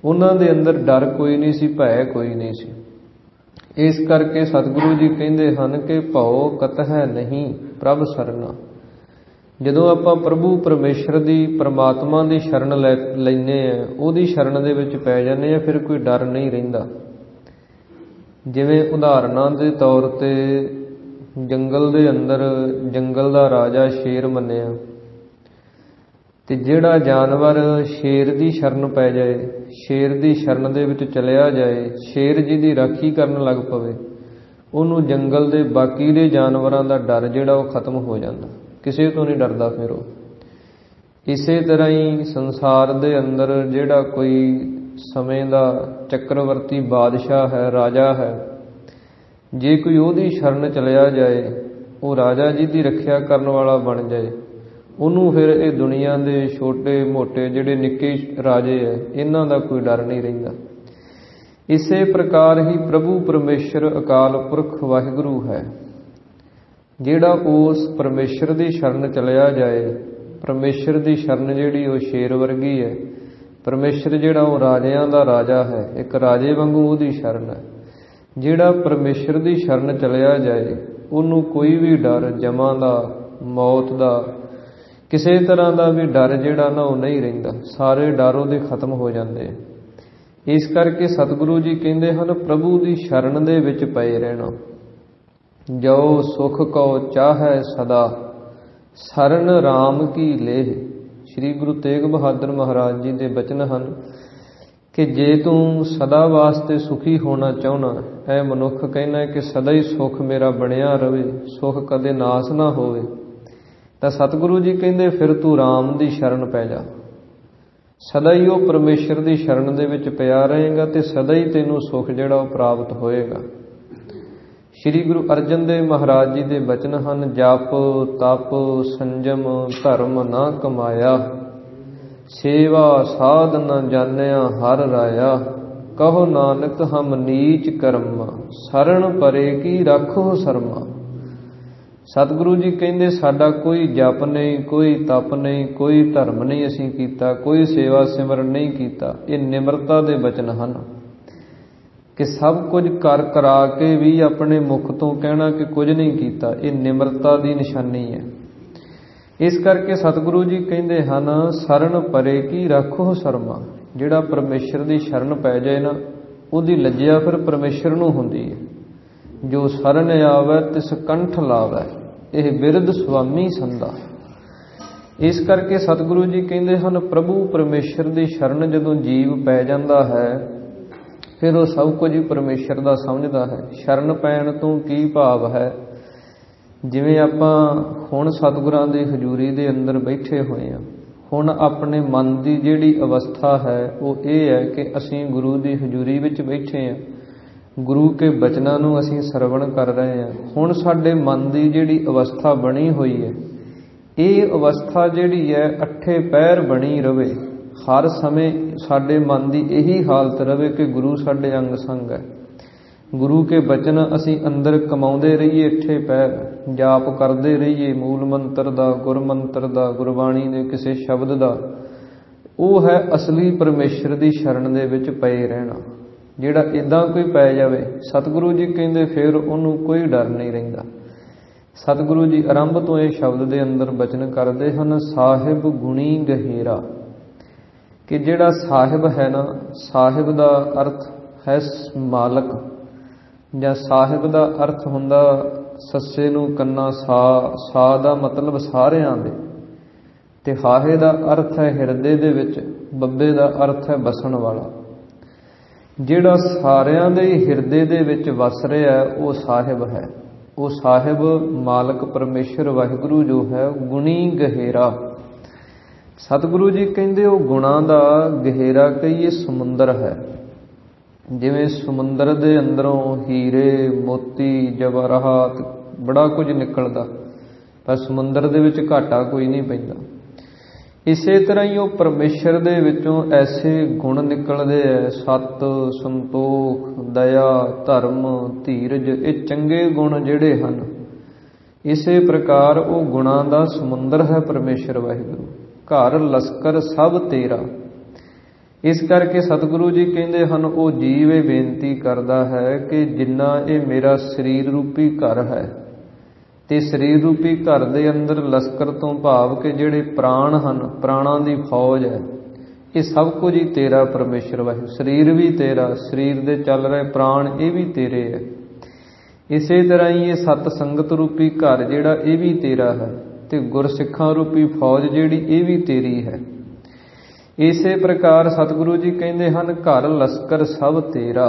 ਉਹਨਾਂ ਦੇ ਅੰਦਰ ਡਰ ਕੋਈ ਨਹੀਂ ਸੀ, ਭੈ ਕੋਈ ਨਹੀਂ ਸੀ। ਇਸ ਕਰਕੇ ਸਤਿਗੁਰੂ ਜੀ ਕਹਿੰਦੇ ਹਨ ਕਿ ਭਉ ਕਤਹਿ ਨਹੀਂ ਪ੍ਰਭ ਸਰਨਾ। ਜਦੋਂ ਆਪਾਂ ਪ੍ਰਭੂ ਪਰਮੇਸ਼ਰ ਦੀ, ਪਰਮਾਤਮਾ ਦੀ ਸ਼ਰਨ ਲੈਂਦੇ ਹਾਂ, ਉਹਦੀ ਸ਼ਰਨ ਦੇ ਵਿੱਚ ਪੈ ਜਾਂਦੇ ਹਾਂ, ਫਿਰ ਕੋਈ ਡਰ ਨਹੀਂ ਰਹਿੰਦਾ। ਜਿਵੇਂ ਉਦਾਹਰਨਾਂ ਦੇ ਤੌਰ ਤੇ ਜੰਗਲ ਦੇ ਅੰਦਰ ਜੰਗਲ ਦਾ ਰਾਜਾ ਸ਼ੇਰ ਮੰਨਿਆ, ਤੇ ਜਿਹੜਾ ਜਾਨਵਰ ਸ਼ੇਰ ਦੀ ਸ਼ਰਨ ਪੈ ਜਾਏ, ਸ਼ੇਰ ਦੀ ਸ਼ਰਨ ਦੇ ਵਿੱਚ ਚਲਿਆ ਜਾਏ, ਸ਼ੇਰ ਜੀ ਦੀ ਰਾਖੀ ਕਰਨ ਲੱਗ ਪਵੇ, ਉਹਨੂੰ ਜੰਗਲ ਦੇ ਬਾਕੀ ਦੇ ਜਾਨਵਰਾਂ ਦਾ ਡਰ ਜਿਹੜਾ ਉਹ ਖਤਮ ਹੋ ਜਾਂਦਾ, ਕਿਸੇ ਤੋਂ ਨਹੀਂ ਡਰਦਾ ਫਿਰ ਉਹ। ਇਸੇ ਤਰ੍ਹਾਂ ਹੀ ਸੰਸਾਰ ਦੇ ਅੰਦਰ ਜਿਹੜਾ ਕੋਈ ਸਮੇਂ ਦਾ ਚੱਕਰਵਰਤੀ ਬਾਦਸ਼ਾਹ ਹੈ, ਰਾਜਾ ਹੈ, ਜੇ ਕੋਈ ਉਹਦੀ ਸ਼ਰਨ ਚਲਿਆ ਜਾਏ, ਉਹ ਰਾਜਾ ਜੀ ਦੀ ਰੱਖਿਆ ਕਰਨ ਵਾਲਾ ਬਣ ਜਾਏ, ਉਹਨੂੰ ਫਿਰ ਇਹ ਦੁਨੀਆ ਦੇ ਛੋਟੇ ਮੋਟੇ ਜਿਹੜੇ ਨਿੱਕੇ ਰਾਜੇ ਹੈ ਇਹਨਾਂ ਦਾ ਕੋਈ ਡਰ ਨਹੀਂ ਰਹਿੰਦਾ। ਇਸੇ ਪ੍ਰਕਾਰ ਹੀ ਪ੍ਰਭੂ ਪਰਮੇਸ਼ਰ ਅਕਾਲ ਪੁਰਖ ਵਾਹਿਗੁਰੂ ਹੈ, ਜਿਹੜਾ ਉਸ ਪਰਮੇਸ਼ਰ ਦੀ ਸ਼ਰਨ ਚਲਿਆ ਜਾਏ। ਪਰਮੇਸ਼ਰ ਦੀ ਸ਼ਰਨ ਜਿਹੜੀ ਉਹ ਸ਼ੇਰ ਵਰਗੀ ਹੈ। ਪਰਮੇਸ਼ਰ ਜਿਹੜਾ ਉਹ ਰਾਜਿਆਂ ਦਾ ਰਾਜਾ ਹੈ, ਇੱਕ ਰਾਜੇ ਵਾਂਗੂ ਉਹਦੀ ਸ਼ਰਨ ਹੈ। ਜਿਹੜਾ ਪਰਮੇਸ਼ਰ ਦੀ ਸ਼ਰਨ ਚਲਿਆ ਜਾਏ ਉਹਨੂੰ ਕੋਈ ਵੀ ਡਰ, ਜਮਾਂ ਦਾ, ਮੌਤ ਦਾ, ਕਿਸੇ ਤਰ੍ਹਾਂ ਦਾ ਵੀ ਡਰ ਜਿਹੜਾ ਨਾ ਉਹ ਨਹੀਂ ਰਹਿੰਦਾ। ਸਾਰੇ ਡਰ ਉਹਦੇ ਖਤਮ ਹੋ ਜਾਂਦੇ। ਇਸ ਕਰਕੇ ਸਤਿਗੁਰੂ ਜੀ ਕਹਿੰਦੇ ਹਨ ਪ੍ਰਭੂ ਦੀ ਸ਼ਰਨ ਦੇ ਵਿੱਚ ਪਏ ਰਹਿਣਾ। ਜੋ ਸੁਖ ਕਉ ਚਾਹੈ ਸਦਾ, ਸਰਨ ਰਾਮ ਕੀ ਲੇਹ। ਸ੍ਰੀ ਗੁਰੂ ਤੇਗ ਬਹਾਦਰ ਮਹਾਰਾਜ ਜੀ ਦੇ ਬਚਨ ਹਨ ਕਿ ਜੇ ਤੂੰ ਸਦਾ ਵਾਸਤੇ ਸੁਖੀ ਹੋਣਾ ਚਾਹੁੰਦਾ, ਐ ਮਨੁੱਖ ਕਹਿਣਾ ਕਿ ਸਦਾ ਹੀ ਸੁਖ ਮੇਰਾ ਬਣਿਆ ਰਵੇ, ਸੁਖ ਕਦੇ ਨਾਸ ਨਾ ਹੋਵੇ, ਤਾਂ ਸਤਿਗੁਰੂ ਜੀ ਕਹਿੰਦੇ ਫਿਰ ਤੂੰ ਰਾਮ ਦੀ ਸ਼ਰਨ ਪੈ ਜਾ। ਸਦਾ ਹੀ ਉਹ ਪਰਮੇਸ਼ਰ ਦੀ ਸ਼ਰਨ ਦੇ ਵਿੱਚ ਪਿਆ ਰਹੇਗਾ ਤੇ ਸਦਾ ਹੀ ਤੈਨੂੰ ਸੁਖ ਜਿਹੜਾ ਉਹ ਪ੍ਰਾਪਤ ਹੋਏਗਾ। ਸ੍ਰੀ ਗੁਰੂ ਅਰਜਨ ਦੇਵ ਮਹਾਰਾਜ ਜੀ ਦੇ ਬਚਨ ਹਨ, ਜਪ ਤਪ ਸੰਜਮ ਧਰਮ ਨਾ ਕਮਾਇਆ, ਸੇਵਾ ਸਾਧ ਨ ਜਾਣਿਆ ਹਰ ਰਾਇਆ, ਕਹੋ ਨਾਨਕ ਹਮ ਨੀਚ ਕਰਮ, ਸਰਣ ਪਰੇ ਕੀ ਰੱਖੋ ਸਰਮਾ। ਸਤਿਗੁਰੂ ਜੀ ਕਹਿੰਦੇ ਸਾਡਾ ਕੋਈ ਜਪ ਨਹੀਂ, ਕੋਈ ਤਪ ਨਹੀਂ, ਕੋਈ ਧਰਮ ਨਹੀਂ ਅਸੀਂ ਕੀਤਾ, ਕੋਈ ਸੇਵਾ ਸਿਮਰਨ ਨਹੀਂ ਕੀਤਾ। ਇਹ ਨਿਮਰਤਾ ਦੇ ਬਚਨ ਹਨ ਕਿ ਸਭ ਕੁਝ ਕਰ ਕਰਾ ਕੇ ਵੀ ਆਪਣੇ ਮੁਖ ਤੋਂ ਕਹਿਣਾ ਕਿ ਕੁਝ ਨਹੀਂ ਕੀਤਾ, ਇਹ ਨਿਮਰਤਾ ਦੀ ਨਿਸ਼ਾਨੀ ਹੈ। ਇਸ ਕਰਕੇ ਸਤਿਗੁਰੂ ਜੀ ਕਹਿੰਦੇ ਹਨ ਸਰਣ ਪਰੇ ਕੀ ਰੱਖੋ ਸਰਮਾ। ਜਿਹੜਾ ਪਰਮੇਸ਼ਰ ਦੀ ਸ਼ਰਨ ਪੈ ਜਾਏ ਨਾ, ਉਹਦੀ ਲੱਜਿਆ ਫਿਰ ਪਰਮੇਸ਼ਰ ਨੂੰ ਹੁੰਦੀ ਹੈ। ਜੋ ਸਰਨ ਆਵੈ ਤਿਸ ਕੰਠ ਲਾਵੈ, ਇਹ ਬਿਰਧ ਸੁਆਮੀ ਸੰਦਾ। ਇਸ ਕਰਕੇ ਸਤਿਗੁਰੂ ਜੀ ਕਹਿੰਦੇ ਹਨ ਪ੍ਰਭੂ ਪਰਮੇਸ਼ਰ ਦੀ ਸ਼ਰਨ ਜਦੋਂ ਜੀਵ ਪੈ ਜਾਂਦਾ ਹੈ ਫਿਰ ਉਹ ਸਭ ਕੁਝ ਹੀ ਪਰਮੇਸ਼ਰ ਦਾ ਸਮਝਦਾ ਹੈ। ਸ਼ਰਨ ਪੈਣ ਤੋਂ ਕੀ ਭਾਵ ਹੈ? ਜਿਵੇਂ ਆਪਾਂ ਹੁਣ ਸਤਿਗੁਰਾਂ ਦੀ ਹਜ਼ੂਰੀ ਦੇ ਅੰਦਰ ਬੈਠੇ ਹੋਏ ਹਾਂ, ਹੁਣ ਆਪਣੇ ਮਨ ਦੀ ਜਿਹੜੀ ਅਵਸਥਾ ਹੈ ਉਹ ਇਹ ਹੈ ਕਿ ਅਸੀਂ ਗੁਰੂ ਦੀ ਹਜ਼ੂਰੀ ਵਿੱਚ ਬੈਠੇ ਹਾਂ, ਗੁਰੂ ਕੇ ਬਚਨਾਂ ਨੂੰ ਅਸੀਂ ਸਰਵਣ ਕਰ ਰਹੇ ਹਾਂ। ਹੁਣ ਸਾਡੇ ਮਨ ਦੀ ਜਿਹੜੀ ਅਵਸਥਾ ਬਣੀ ਹੋਈ ਹੈ, ਇਹ ਅਵਸਥਾ ਜਿਹੜੀ ਹੈ ਅੱਠੇ ਪਹਿਰ ਬਣੀ ਰਵੇ। ਹਰ ਸਮੇਂ ਸਾਡੇ ਮਨ ਦੀ ਇਹੀ ਹਾਲਤ ਰਵੇ ਕਿ ਗੁਰੂ ਸਾਡੇ ਅੰਗ ਸੰਗ ਹੈ। ਗੁਰੂ ਕੇ ਬਚਨ ਅਸੀਂ ਅੰਦਰ ਕਮਾਉਂਦੇ ਰਹੀਏ, ਅੱਠੇ ਪਹਿਰ ਜਾਪ ਕਰਦੇ ਰਹੀਏ, ਮੂਲ ਮੰਤਰ ਦਾ, ਗੁਰਮੰਤਰ ਦਾ, ਗੁਰਬਾਣੀ ਦੇ ਕਿਸੇ ਸ਼ਬਦ ਦਾ। ਉਹ ਹੈ ਅਸਲੀ ਪਰਮੇਸ਼ਰ ਦੀ ਸ਼ਰਨ ਦੇ ਵਿੱਚ ਪਏ ਰਹਿਣਾ। ਜਿਹੜਾ ਇੱਦਾਂ ਕੋਈ ਪੈ ਜਾਵੇ, ਸਤਿਗੁਰੂ ਜੀ ਕਹਿੰਦੇ ਫਿਰ ਉਹਨੂੰ ਕੋਈ ਡਰ ਨਹੀਂ ਰਹਿੰਦਾ। ਸਤਿਗੁਰੂ ਜੀ ਆਰੰਭ ਤੋਂ ਇਹ ਸ਼ਬਦ ਦੇ ਅੰਦਰ ਬਚਨ ਕਰਦੇ ਹਨ, ਸਾਹਿਬ ਗੁਣੀ ਗਹਿਰਾ। ਕਿ ਜਿਹੜਾ ਸਾਹਿਬ ਹੈ ਨਾ, ਸਾਹਿਬ ਦਾ ਅਰਥ ਹੈ ਮਾਲਕ, ਜਾਂ ਸਾਹਿਬ ਦਾ ਅਰਥ ਹੁੰਦਾ ਸੱਸੇ ਨੂੰ ਕੰਨਾ ਸਾ ਦਾ ਮਤਲਬ ਸਾਰਿਆਂ ਦੇ, ਤੇ ਹਾਹੇ ਦਾ ਅਰਥ ਹੈ ਹਿਰਦੇ ਦੇ ਵਿੱਚ, ਬੱਬੇ ਦਾ ਅਰਥ ਹੈ ਬਸਣ ਵਾਲਾ। ਜਿਹੜਾ ਸਾਰਿਆਂ ਦੇ ਹਿਰਦੇ ਦੇ ਵਿੱਚ ਵਸ ਰਿਹਾ ਉਹ ਸਾਹਿਬ ਹੈ। ਉਹ ਸਾਹਿਬ ਮਾਲਕ ਪਰਮੇਸ਼ਰ ਵਾਹਿਗੁਰੂ ਜੋ ਹੈ ਗੁਣੀ ਗਹਿਰਾ। ਸਤਿਗੁਰੂ ਜੀ ਕਹਿੰਦੇ ਉਹ ਗੁਣਾਂ ਦਾ ਗਹਿਰਾ ਕਹੀਏ ਸਮੁੰਦਰ ਹੈ। ਜਿਵੇਂ ਸਮੁੰਦਰ ਦੇ ਅੰਦਰੋਂ ਹੀਰੇ ਮੋਤੀ ਜਵਾਹਰਾਤ ਬੜਾ ਕੁਝ ਨਿਕਲਦਾ, ਪਰ ਸਮੁੰਦਰ ਦੇ ਵਿੱਚ ਘਾਟਾ ਕੋਈ ਨਹੀਂ ਪੈਂਦਾ। ਇਸੇ ਤਰ੍ਹਾਂ ਹੀ ਉਹ ਪਰਮੇਸ਼ਰ ਦੇ ਵਿੱਚੋਂ ਐਸੇ ਗੁਣ ਨਿਕਲਦੇ ਐ, ਸਤ, ਸੰਤੋਖ, ਦਇਆ, ਧਰਮ, ਧੀਰਜ, ਇਹ ਚੰਗੇ ਗੁਣ ਜਿਹੜੇ ਹਨ। ਇਸੇ ਪ੍ਰਕਾਰ ਉਹ ਗੁਣਾਂ ਦਾ ਸਮੁੰਦਰ ਹੈ ਪਰਮੇਸ਼ਰ ਵਾਹਿਗੁਰੂ। ਘਰ ਲਸਕਰ ਸਭ ਤੇਰਾ। ਇਸ ਕਰਕੇ ਸਤਿਗੁਰੂ ਜੀ ਕਹਿੰਦੇ ਹਨ ਉਹ ਜੀਵ ਇਹ ਬੇਨਤੀ ਕਰਦਾ ਹੈ ਕਿ ਜਿੰਨਾ ਇਹ ਮੇਰਾ ਸਰੀਰ ਰੂਪੀ ਘਰ ਹੈ, ਤੇ ਸਰੀਰ ਰੂਪੀ ਘਰ ਦੇ ਅੰਦਰ ਲਸਕਰ ਤੋਂ ਭਾਵ ਕਿ ਜਿਹੜੇ ਪ੍ਰਾਣ ਹਨ, ਪ੍ਰਾਣਾਂ ਦੀ ਫੌਜ ਹੈ, ਇਹ ਸਭ ਕੁਝ ਹੀ ਤੇਰਾ ਪਰਮੇਸ਼ਰ ਵਾਹਿਗੁਰੂ। ਸਰੀਰ ਵੀ ਤੇਰਾ, ਸਰੀਰ ਦੇ ਚੱਲ ਰਹੇ ਪ੍ਰਾਣ ਇਹ ਵੀ ਤੇਰੇ ਹੈ। ਇਸੇ ਤਰ੍ਹਾਂ ਹੀ ਇਹ ਸਤ ਸੰਗਤ ਰੂਪੀ ਘਰ ਜਿਹੜਾ ਇਹ ਵੀ ਤੇਰਾ ਹੈ, ਤੇ ਗੁਰਸਿੱਖਾਂ ਰੂਪੀ ਫੌਜ ਜਿਹੜੀ ਇਹ ਵੀ ਤੇਰੀ ਹੈ। ਇਸੇ ਪ੍ਰਕਾਰ ਸਤਿਗੁਰੂ ਜੀ ਕਹਿੰਦੇ ਹਨ ਘਰ ਲਸਕਰ ਸਭ ਤੇਰਾ।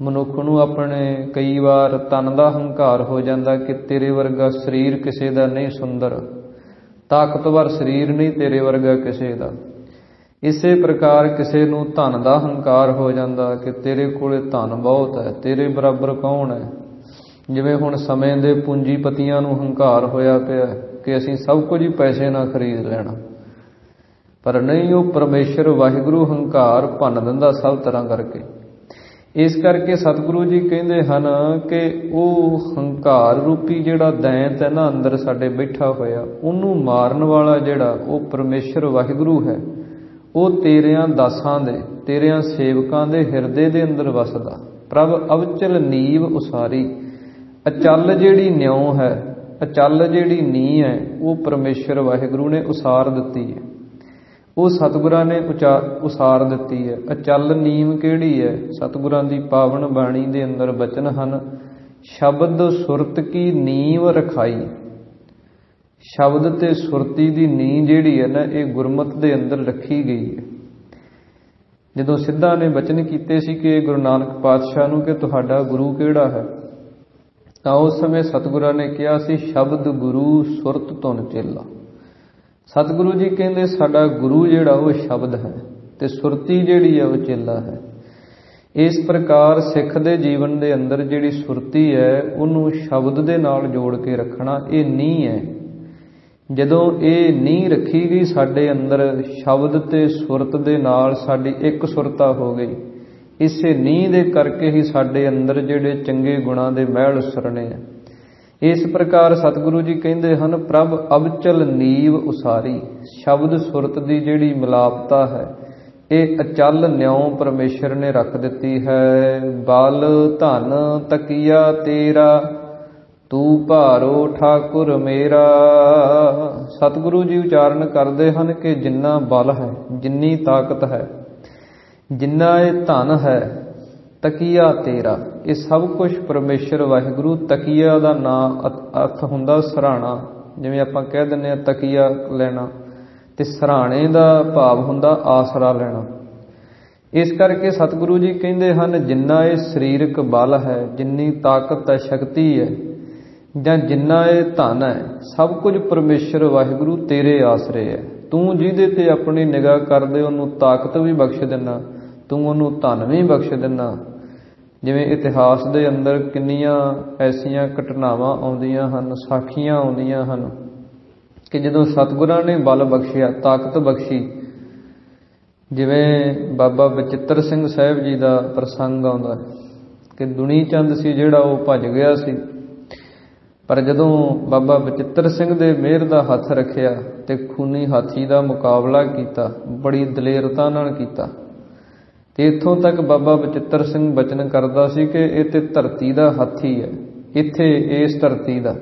ਮਨੁੱਖ ਨੂੰ ਆਪਣੇ ਕਈ ਵਾਰ ਤਨ ਦਾ ਹੰਕਾਰ ਹੋ ਜਾਂਦਾ ਕਿ ਤੇਰੇ ਵਰਗਾ ਸਰੀਰ ਕਿਸੇ ਦਾ ਨਹੀਂ ਸੁੰਦਰ, ਤਾਕਤਵਰ ਸਰੀਰ ਨਹੀਂ ਤੇਰੇ ਵਰਗਾ ਕਿਸੇ ਦਾ। ਇਸੇ ਪ੍ਰਕਾਰ ਕਿਸੇ ਨੂੰ ਧਨ ਦਾ ਹੰਕਾਰ ਹੋ ਜਾਂਦਾ ਕਿ ਤੇਰੇ ਕੋਲੇ ਧਨ ਬਹੁਤ ਹੈ, ਤੇਰੇ ਬਰਾਬਰ ਕੌਣ ਹੈ। ਜਿਵੇਂ ਹੁਣ ਸਮੇਂ ਦੇ ਪੂੰਜੀਪਤੀਆਂ ਨੂੰ ਹੰਕਾਰ ਹੋਇਆ ਪਿਆ ਕਿ ਅਸੀਂ ਸਭ ਕੁਝ ਹੀ ਪੈਸੇ ਨਾਲ ਖਰੀਦ ਲੈਣਾ, ਪਰ ਨਹੀਂ, ਉਹ ਪਰਮੇਸ਼ਰ ਵਾਹਿਗੁਰੂ ਹੰਕਾਰ ਭੰਨ ਦਿੰਦਾ ਸਭ ਤਰ੍ਹਾਂ ਕਰਕੇ। ਇਸ ਕਰਕੇ ਸਤਿਗੁਰੂ ਜੀ ਕਹਿੰਦੇ ਹਨ ਕਿ ਉਹ ਹੰਕਾਰ ਰੂਪੀ ਜਿਹੜਾ ਦੈਂਤ ਹੈ ਨਾ ਅੰਦਰ ਸਾਡੇ ਬੈਠਾ ਹੋਇਆ, ਉਹਨੂੰ ਮਾਰਨ ਵਾਲਾ ਜਿਹੜਾ ਉਹ ਪਰਮੇਸ਼ਰ ਵਾਹਿਗੁਰੂ ਹੈ। ਉਹ ਤੇਰਿਆਂ ਦਾਸਾਂ ਦੇ, ਤੇਰਿਆਂ ਸੇਵਕਾਂ ਦੇ ਹਿਰਦੇ ਦੇ ਅੰਦਰ ਵਸਦਾ। ਪ੍ਰਭ ਅਵਚਲ ਨੀਵ ਉਸਾਰੀ, ਅਚਲ ਜਿਹੜੀ ਨਿਉ ਹੈ, ਅਚਲ ਜਿਹੜੀ ਨੀਂਹ ਹੈ, ਉਹ ਪਰਮੇਸ਼ਰ ਵਾਹਿਗੁਰੂ ਨੇ ਉਸਾਰ ਦਿੱਤੀ ਹੈ, ਉਹ ਸਤਿਗੁਰਾਂ ਨੇ ਉਸਾਰ ਦਿੱਤੀ ਹੈ। ਅਚਲ ਨੀਮ ਕਿਹੜੀ ਹੈ? ਸਤਿਗੁਰਾਂ ਦੀ ਪਾਵਨ ਬਾਣੀ ਦੇ ਅੰਦਰ ਬਚਨ ਹਨ, ਸ਼ਬਦ ਸੁਰਤ ਕੀ ਨੀਂਵ ਰਖਾਈ। ਸ਼ਬਦ ਤੇ ਸੁਰਤੀ ਦੀ ਨੀਂਹ ਜਿਹੜੀ ਹੈ ਨਾ, ਇਹ ਗੁਰਮਤਿ ਦੇ ਅੰਦਰ ਰੱਖੀ ਗਈ ਹੈ। ਜਦੋਂ ਸਿੱਧਾਂ ਨੇ ਬਚਨ ਕੀਤੇ ਸੀ ਕਿ ਗੁਰੂ ਨਾਨਕ ਪਾਤਸ਼ਾਹ ਨੂੰ ਕਿ ਤੁਹਾਡਾ ਗੁਰੂ ਕਿਹੜਾ ਹੈ, ਤਾਂ ਉਸ ਸਮੇਂ ਸਤਿਗੁਰਾਂ ਨੇ ਕਿਹਾ ਸੀ, ਸ਼ਬਦ ਗੁਰੂ ਸੁਰਤ ਧੁਨ ਚੇਲਾ। ਸਤਿਗੁਰੂ ਜੀ ਕਹਿੰਦੇ ਸਾਡਾ ਗੁਰੂ ਜਿਹੜਾ ਉਹ ਸ਼ਬਦ ਹੈ ਤੇ ਸੁਰਤੀ ਜਿਹੜੀ ਹੈ ਉਹ ਚੇਲਾ ਹੈ। ਇਸ ਪ੍ਰਕਾਰ ਸਿੱਖ ਦੇ ਜੀਵਨ ਦੇ ਅੰਦਰ ਜਿਹੜੀ ਸੁਰਤੀ ਹੈ ਉਹਨੂੰ ਸ਼ਬਦ ਦੇ ਨਾਲ ਜੋੜ ਕੇ ਰੱਖਣਾ, ਇਹ ਨੀਂਹ ਹੈ। ਜਦੋਂ ਇਹ ਨੀਂਹ ਰੱਖੀ ਗਈ ਸਾਡੇ ਅੰਦਰ, ਸ਼ਬਦ ਤੇ ਸੁਰਤ ਦੇ ਨਾਲ ਸਾਡੀ ਇੱਕ ਸੁਰਤਾ ਹੋ ਗਈ। ਇਸੇ ਨੀਂਹ ਦੇ ਕਰਕੇ ਹੀ ਸਾਡੇ ਅੰਦਰ ਜਿਹੜੇ ਚੰਗੇ ਗੁਣਾਂ ਦੇ ਮਹਿਲ ਉਸਰਨੇ ਆ। ਇਸ ਪ੍ਰਕਾਰ ਸਤਿਗੁਰੂ ਜੀ ਕਹਿੰਦੇ ਹਨ, ਪ੍ਰਭ ਅਵਚਲ ਨੀਵ ਉਸਾਰੀ। ਸ਼ਬਦ ਸੁਰਤ ਦੀ ਜਿਹੜੀ ਮਿਲਾਪਤਾ ਹੈ ਇਹ ਅਚਲ ਨਿਉ ਪਰਮੇਸ਼ਰ ਨੇ ਰੱਖ ਦਿੱਤੀ ਹੈ। ਬਲ ਧਨ ਤਕੀਆ ਤੇਰਾ, ਤੂੰ ਭਾਰੋ ਠਾਕੁਰ ਮੇਰਾ। ਸਤਿਗੁਰੂ ਜੀ ਉਚਾਰਨ ਕਰਦੇ ਹਨ ਕਿ ਜਿੰਨਾ ਬਲ ਹੈ, ਜਿੰਨੀ ਤਾਕਤ ਹੈ, ਜਿੰਨਾ ਇਹ ਧਨ ਹੈ, ਤਕੀਆ ਤੇਰਾ, ਇਹ ਸਭ ਕੁਝ ਪਰਮੇਸ਼ਰ ਵਾਹਿਗੁਰੂ। ਤਕੀਆ ਦਾ ਨਾਮ ਅਰਥ ਹੁੰਦਾ ਸਰਾਣਾ, ਜਿਵੇਂ ਆਪਾਂ ਕਹਿ ਦਿੰਦੇ ਹਾਂ ਤਕੀਆ ਲੈਣਾ, ਤੇ ਸਰਾਣੇ ਦਾ ਭਾਵ ਹੁੰਦਾ ਆਸਰਾ ਲੈਣਾ। ਇਸ ਕਰਕੇ ਸਤਿਗੁਰੂ ਜੀ ਕਹਿੰਦੇ ਹਨ, ਜਿੰਨਾ ਇਹ ਸਰੀਰਕ ਬਲ ਹੈ, ਜਿੰਨੀ ਤਾਕਤ ਹੈ, ਸ਼ਕਤੀ ਹੈ, ਜਾਂ ਜਿੰਨਾ ਇਹ ਧਨ ਹੈ, ਸਭ ਕੁਝ ਪਰਮੇਸ਼ਰ ਵਾਹਿਗੁਰੂ ਤੇਰੇ ਆਸਰੇ ਹੈ। ਤੂੰ ਜਿਹਦੇ ਤੇ ਆਪਣੀ ਨਿਗਾਹ ਕਰਦੇ ਉਹਨੂੰ ਤਾਕਤ ਵੀ ਬਖਸ਼ ਦਿੰਦਾ, ਤੂੰ ਉਹਨੂੰ ਧਨ ਵੀ ਬਖਸ਼ ਦਿੰਦਾ। ਜਿਵੇਂ ਇਤਿਹਾਸ ਦੇ ਅੰਦਰ ਕਿੰਨੀਆਂ ਐਸੀਆਂ ਘਟਨਾਵਾਂ ਆਉਂਦੀਆਂ ਹਨ, ਸਾਖੀਆਂ ਆਉਂਦੀਆਂ ਹਨ ਕਿ ਜਦੋਂ ਸਤਿਗੁਰਾਂ ਨੇ ਬਲ ਬਖਸ਼ਿਆ, ਤਾਕਤ ਬਖਸ਼ੀ। ਜਿਵੇਂ ਬਾਬਾ ਬਚਿੱਤਰ ਸਿੰਘ ਸਾਹਿਬ ਜੀ ਦਾ ਪ੍ਰਸੰਗ ਆਉਂਦਾ ਕਿ ਦੁਨੀ ਚੰਦ ਸੀ ਜਿਹੜਾ ਉਹ ਭੱਜ ਗਿਆ ਸੀ, ਪਰ ਜਦੋਂ ਬਾਬਾ ਬਚਿੱਤਰ ਸਿੰਘ ਦੇ ਮਿਹਰ ਦਾ ਹੱਥ ਰੱਖਿਆ ਤੇ ਖੂਨੀ ਹਾਥੀ ਦਾ ਮੁਕਾਬਲਾ ਕੀਤਾ, ਬੜੀ ਦਲੇਰਤਾ ਨਾਲ ਕੀਤਾ। ਤੇ ਇੱਥੋਂ ਤੱਕ ਬਾਬਾ ਬਚਿੱਤਰ ਸਿੰਘ ਬਚਨ ਕਰਦਾ ਸੀ ਕਿ ਇਹ ਤੇ ਧਰਤੀ ਦਾ ਹਾਥੀ ਹੈ, ਇੱਥੇ ਇਸ ਧਰਤੀ ਦਾ।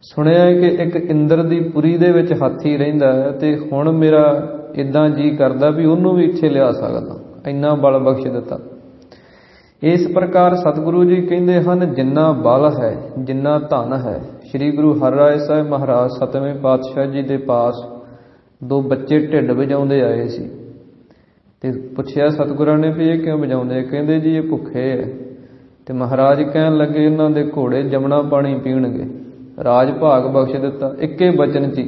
ਸੁਣਿਆ ਹੈ ਕਿ ਇੱਕ ਇੰਦਰ ਦੀ ਪੁਰੀ ਦੇ ਵਿੱਚ ਹਾਥੀ ਰਹਿੰਦਾ ਹੈ, ਤੇ ਹੁਣ ਮੇਰਾ ਇਦਾਂ ਜੀ ਕਰਦਾ ਵੀ ਉਹਨੂੰ ਵੀ ਇੱਥੇ ਲਿਆ ਸਕਦਾ, ਇੰਨਾ ਬਲ ਬਖਸ਼ ਦਿੱਤਾ। ਇਸ ਪ੍ਰਕਾਰ ਸਤਿਗੁਰੂ ਜੀ ਕਹਿੰਦੇ ਹਨ, ਜਿੰਨਾ ਬਲ ਹੈ, ਜਿੰਨਾ ਧਨ ਹੈ। ਸ੍ਰੀ ਗੁਰੂ ਹਰਿਰਾਏ ਸਾਹਿਬ ਮਹਾਰਾਜ 7ਵੇਂ ਪਾਤਸ਼ਾਹ ਜੀ ਦੇ ਪਾਸ 2 ਬੱਚੇ ਢਿੱਡ ਵਜਾਉਂਦੇ ਆਏ ਸੀ, ਤੇ ਪੁੱਛਿਆ ਸਤਿਗੁਰਾਂ ਨੇ ਵੀ ਇਹ ਕਿਉਂ ਵਜਾਉਂਦੇ? ਕਹਿੰਦੇ ਜੀ ਇਹ ਭੁੱਖੇ ਹੈ। ਤੇ ਮਹਾਰਾਜ ਕਹਿਣ ਲੱਗੇ, ਇਹਨਾਂ ਦੇ ਘੋੜੇ ਜਮਨਾ ਪਾਣੀ ਪੀਣਗੇ। ਰਾਜ ਭਾਗ ਬਖਸ਼ ਦਿੱਤਾ ਇੱਕੇ ਬਚਨ 'ਚ।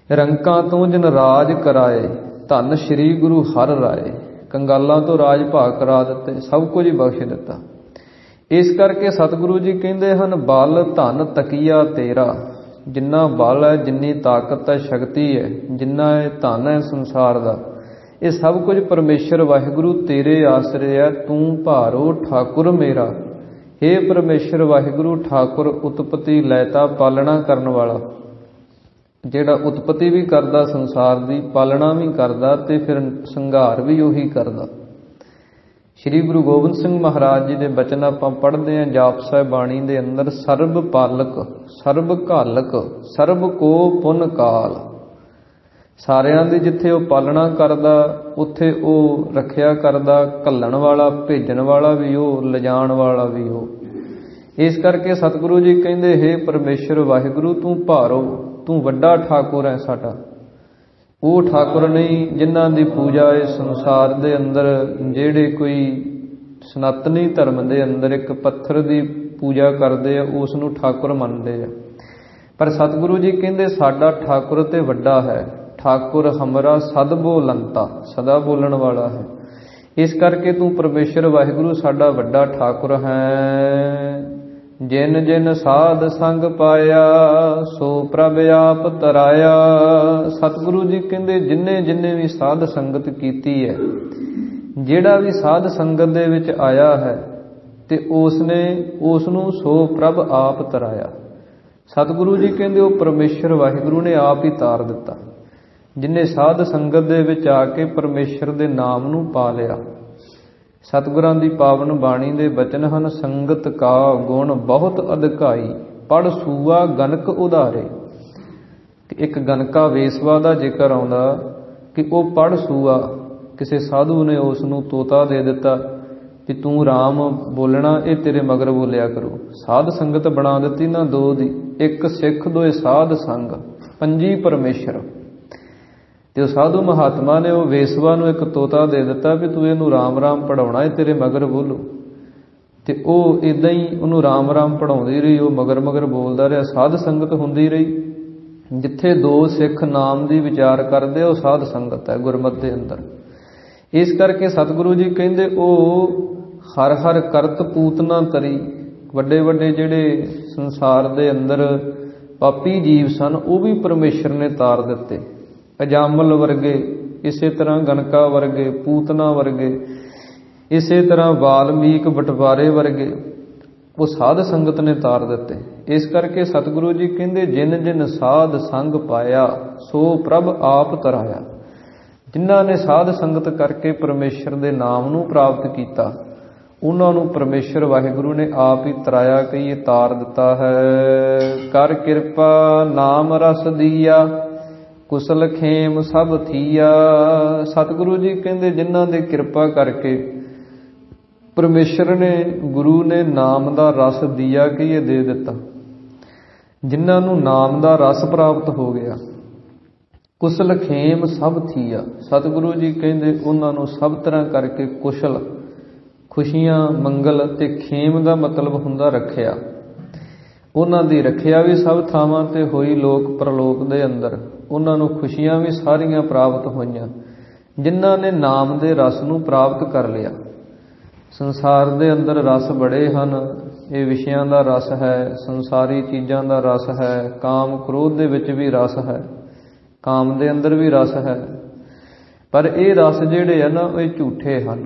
ਰੰਕਾਂ ਤੋਂ ਜਿਨ ਰਾਜ ਕਰਾਏ, ਧੰਨ ਸ੍ਰੀ ਗੁਰੂ ਹਰਿ ਰਾਏ। ਕੰਗਾਲਾਂ ਤੋਂ ਰਾਜ ਭਾਗ ਕਰਾ ਦਿੱਤੇ, ਸਭ ਕੁਝ ਹੀ ਬਖਸ਼ ਦਿੱਤਾ। ਇਸ ਕਰਕੇ ਸਤਿਗੁਰੂ ਜੀ ਕਹਿੰਦੇ ਹਨ, ਬਲ ਧਨ ਤਕੀਆ ਤੇਰਾ। ਜਿੰਨਾ ਬਲ ਹੈ, ਜਿੰਨੀ ਤਾਕਤ ਹੈ, ਸ਼ਕਤੀ ਹੈ, ਜਿੰਨਾ ਇਹ ਧਨ ਹੈ ਸੰਸਾਰ ਦਾ, ਇਹ ਸਭ ਕੁਝ ਪਰਮੇਸ਼ਰ ਵਾਹਿਗੁਰੂ ਤੇਰੇ ਆਸਰੇ ਹੈ। ਤੂੰ ਭਾਰੋ ਠਾਕੁਰ ਮੇਰਾ। ਹੇ ਪਰਮੇਸ਼ਰ ਵਾਹਿਗੁਰੂ ਠਾਕੁਰ, ਉਤਪਤੀ ਲੈਤਾ ਪਾਲਣਾ ਕਰਨ ਵਾਲਾ, ਜਿਹੜਾ ਉਤਪਤੀ ਵੀ ਕਰਦਾ ਸੰਸਾਰ ਦੀ, ਪਾਲਣਾ ਵੀ ਕਰਦਾ, ਤੇ ਫਿਰ ਸੰਘਾਰ ਵੀ ਉਹੀ ਕਰਦਾ। ਸ੍ਰੀ ਗੁਰੂ ਗੋਬਿੰਦ ਸਿੰਘ ਮਹਾਰਾਜ ਜੀ ਦੇ ਬਚਨ ਆਪਾਂ ਪੜ੍ਹਦੇ ਹਾਂ ਜਾਪ ਸਾਹਿਬ ਬਾਣੀ ਦੇ ਅੰਦਰ, ਸਰਬ ਪਾਲਕ, ਸਰਬ ਘਾਲਕ, ਸਰਬ ਕੋ ਪੁਨ ਕਾਲ। ਸਾਰਿਆਂ ਦੀ ਜਿੱਥੇ ਉਹ ਪਾਲਣਾ ਕਰਦਾ, ਉੱਥੇ ਉਹ ਰੱਖਿਆ ਕਰਦਾ। ਘੱਲਣ ਵਾਲਾ, ਭੇਜਣ ਵਾਲਾ ਵੀ ਉਹ, ਲਿਜਾਣ ਵਾਲਾ ਵੀ ਉਹ। ਇਸ ਕਰਕੇ ਸਤਿਗੁਰੂ ਜੀ ਕਹਿੰਦੇ, ਹੇ ਪਰਮੇਸ਼ਰ ਵਾਹਿਗੁਰੂ, ਤੂੰ ਭਾਰੋ, ਤੂੰ ਵੱਡਾ ਠਾਕੁਰ ਹੈ ਸਾਡਾ। ਉਹ ਠਾਕੁਰ ਨਹੀਂ ਜਿਨ੍ਹਾਂ ਦੀ ਪੂਜਾ ਇਸ ਸੰਸਾਰ ਦੇ ਅੰਦਰ ਜਿਹੜੇ ਕੋਈ ਸਨਾਤਨੀ ਧਰਮ ਦੇ ਅੰਦਰ ਇੱਕ ਪੱਥਰ ਦੀ ਪੂਜਾ ਕਰਦੇ ਆ, ਉਸ ਨੂੰ ਠਾਕੁਰ ਮੰਨਦੇ ਆ। ਪਰ ਸਤਿਗੁਰੂ ਜੀ ਕਹਿੰਦੇ ਸਾਡਾ ਠਾਕੁਰ ਤੇ ਵੱਡਾ ਹੈ। ਠਾਕੁਰ ਹਮਰਾ ਸਦ ਬੋਲੰਤਾ, ਸਦਾ ਬੋਲਣ ਵਾਲਾ ਹੈ। ਇਸ ਕਰਕੇ ਤੂੰ ਪਰਮੇਸ਼ਰ ਵਾਹਿਗੁਰੂ ਸਾਡਾ ਵੱਡਾ ਠਾਕੁਰ ਹੈ। ਜਿਨ ਜਿਨ ਸਾਧ ਸੰਗ ਪਾਇਆ ਸੋ ਪ੍ਰਭ ਆਪ ਤਰਾਇਆ। ਸਤਿਗੁਰੂ ਜੀ ਕਹਿੰਦੇ ਜਿੰਨੇ ਜਿੰਨੇ ਵੀ ਸਾਧ ਸੰਗਤ ਕੀਤੀ ਹੈ, ਜਿਹੜਾ ਵੀ ਸਾਧ ਸੰਗਤ ਦੇ ਵਿੱਚ ਆਇਆ ਹੈ ਤੇ ਉਸ ਨੂੰ ਸੋ ਪ੍ਰਭ ਆਪ ਤਰਾਇਆ। ਸਤਿਗੁਰੂ ਜੀ ਕਹਿੰਦੇ ਉਹ ਪਰਮੇਸ਼ਰ ਵਾਹਿਗੁਰੂ ਨੇ ਆਪ ਹੀ ਤਾਰ ਦਿੱਤਾ। ਜਿਨੇ ਸਾਧ ਸੰਗਤ ਦੇ ਵਿੱਚ ਆ ਕੇ ਪਰਮੇਸ਼ਰ ਦੇ ਨਾਮ ਨੂੰ ਪਾ ਲਿਆ। ਸਤਿਗੁਰਾਂ ਦੀ ਪਾਵਨ ਬਾਣੀ ਦੇ ਬਚਨ ਹਨ, ਸੰਗਤ ਕਾ ਗੁਣ ਬਹੁਤ ਅਧਿਕਾਈ, ਪੜ ਸੂਆ ਗਨਕ ਉਧਾਰੇ। ਇੱਕ ਗਨਕਾ ਵੇਸਵਾ ਦਾ ਜ਼ਿਕਰ ਆਉਂਦਾ ਕਿ ਉਹ ਪੜ ਸੂਆ, ਕਿਸੇ ਸਾਧੂ ਨੇ ਉਸ ਨੂੰ ਤੋਤਾ ਦੇ ਦਿੱਤਾ ਕਿ ਤੂੰ ਰਾਮ ਬੋਲਣਾ, ਇਹ ਤੇਰੇ ਮਗਰ ਬੋਲਿਆ ਕਰੂ। ਸਾਧ ਸੰਗਤ ਬਣਾ ਦਿੱਤੀ ਨਾ ਦੋ ਦੀ, ਇੱਕ ਸਿੱਖ ਦੋਏ ਸਾਧ ਸੰਗ, ਪੰਜੀ ਪਰਮੇਸ਼ਰ। ਤੇ ਉਹ ਸਾਧੂ ਮਹਾਤਮਾ ਨੇ ਉਹ ਵੇਸਵਾ ਨੂੰ ਇੱਕ ਤੋਤਾ ਦੇ ਦਿੱਤਾ ਵੀ ਤੂੰ ਇਹਨੂੰ ਰਾਮ ਰਾਮ ਪੜਾਉਣਾ, ਇਹ ਤੇਰੇ ਮਗਰ ਬੋਲੂ। ਤੇ ਉਹ ਇਦਾਂ ਹੀ ਉਹਨੂੰ ਰਾਮ ਰਾਮ ਪੜਾਉਂਦੀ ਰਹੀ, ਉਹ ਮਗਰ ਮਗਰ ਬੋਲਦਾ ਰਿਹਾ। ਸਾਧ ਸੰਗਤ ਹੁੰਦੀ ਰਹੀ। ਜਿੱਥੇ ਦੋ ਸਿੱਖ ਨਾਮ ਦੀ ਵਿਚਾਰ ਕਰਦੇ ਉਹ ਸਾਧ ਸੰਗਤ ਹੈ ਗੁਰਮਤਿ ਦੇ ਅੰਦਰ। ਇਸ ਕਰਕੇ ਸਤਿਗੁਰੂ ਜੀ ਕਹਿੰਦੇ ਉਹ ਹਰ ਹਰ ਕਰਤ ਪੂਤਨਾ ਤਰੀ। ਵੱਡੇ ਵੱਡੇ ਜਿਹੜੇ ਸੰਸਾਰ ਦੇ ਅੰਦਰ ਪਾਪੀ ਜੀਵ ਸਨ ਉਹ ਵੀ ਪਰਮੇਸ਼ਰ ਨੇ ਤਾਰ ਦਿੱਤੇ। ਅਜਾਮਲ ਵਰਗੇ, ਇਸੇ ਤਰ੍ਹਾਂ ਗਨਕਾ ਵਰਗੇ, ਪੂਤਨਾ ਵਰਗੇ, ਇਸੇ ਤਰ੍ਹਾਂ ਵਾਲਮੀਕ ਬਟਵਾਰੇ ਵਰਗੇ ਉਹ ਸਾਧ ਸੰਗਤ ਨੇ ਤਾਰ ਦਿੱਤੇ। ਇਸ ਕਰਕੇ ਸਤਿਗੁਰੂ ਜੀ ਕਹਿੰਦੇ ਜਿਨ ਜਿਨ ਸਾਧ ਸੰਗ ਪਾਇਆ ਸੋ ਪ੍ਰਭ ਆਪ ਤਰਾਇਆ। ਜਿਨ੍ਹਾਂ ਨੇ ਸਾਧ ਸੰਗਤ ਕਰਕੇ ਪਰਮੇਸ਼ਰ ਦੇ ਨਾਮ ਨੂੰ ਪ੍ਰਾਪਤ ਕੀਤਾ, ਉਹਨਾਂ ਨੂੰ ਪਰਮੇਸ਼ਰ ਵਾਹਿਗੁਰੂ ਨੇ ਆਪ ਹੀ ਤਰਾਇਆ, ਕਹੀਏ ਤਾਰ ਦਿੱਤਾ ਹੈ। ਕਰ ਕਿਰਪਾ ਨਾਮ ਰਸ ਦੀਆ, ਕੁਸਲ ਖੇਮ ਸਭ ਥੀਆ। ਸਤਿਗੁਰੂ ਜੀ ਕਹਿੰਦੇ ਜਿਨ੍ਹਾਂ ਦੇ ਕਿਰਪਾ ਕਰਕੇ ਪਰਮੇਸ਼ਰ ਨੇ, ਗੁਰੂ ਨੇ ਨਾਮ ਦਾ ਰਸ ਦੀਆ ਕਹੀਏ ਦੇ ਦਿੱਤਾ। ਜਿਨ੍ਹਾਂ ਨੂੰ ਨਾਮ ਦਾ ਰਸ ਪ੍ਰਾਪਤ ਹੋ ਗਿਆ, ਕੁਸਲ ਖੇਮ ਸਭ ਥੀਆ। ਸਤਿਗੁਰੂ ਜੀ ਕਹਿੰਦੇ ਉਹਨਾਂ ਨੂੰ ਸਭ ਤਰ੍ਹਾਂ ਕਰਕੇ ਕੁਸ਼ਲ, ਖੁਸ਼ੀਆਂ, ਮੰਗਲ, ਤੇ ਖੇਮ ਦਾ ਮਤਲਬ ਹੁੰਦਾ ਰੱਖਿਆ। ਉਹਨਾਂ ਦੀ ਰੱਖਿਆ ਵੀ ਸਭ ਥਾਵਾਂ ਤੇ ਹੋਈ, ਲੋਕ ਪ੍ਰਲੋਕ ਦੇ ਅੰਦਰ। ਉਹਨਾਂ ਨੂੰ ਖੁਸ਼ੀਆਂ ਵੀ ਸਾਰੀਆਂ ਪ੍ਰਾਪਤ ਹੋਈਆਂ ਜਿਨ੍ਹਾਂ ਨੇ ਨਾਮ ਦੇ ਰਸ ਨੂੰ ਪ੍ਰਾਪਤ ਕਰ ਲਿਆ। ਸੰਸਾਰ ਦੇ ਅੰਦਰ ਰਸ ਬੜੇ ਹਨ। ਇਹ ਵਿਸ਼ਿਆਂ ਦਾ ਰਸ ਹੈ, ਸੰਸਾਰੀ ਚੀਜ਼ਾਂ ਦਾ ਰਸ ਹੈ, ਕਾਮ ਕ੍ਰੋਧ ਦੇ ਵਿੱਚ ਵੀ ਰਸ ਹੈ, ਕਾਮ ਦੇ ਅੰਦਰ ਵੀ ਰਸ ਹੈ। ਪਰ ਇਹ ਰਸ ਜਿਹੜੇ ਆ ਨਾ ਇਹ ਝੂਠੇ ਹਨ।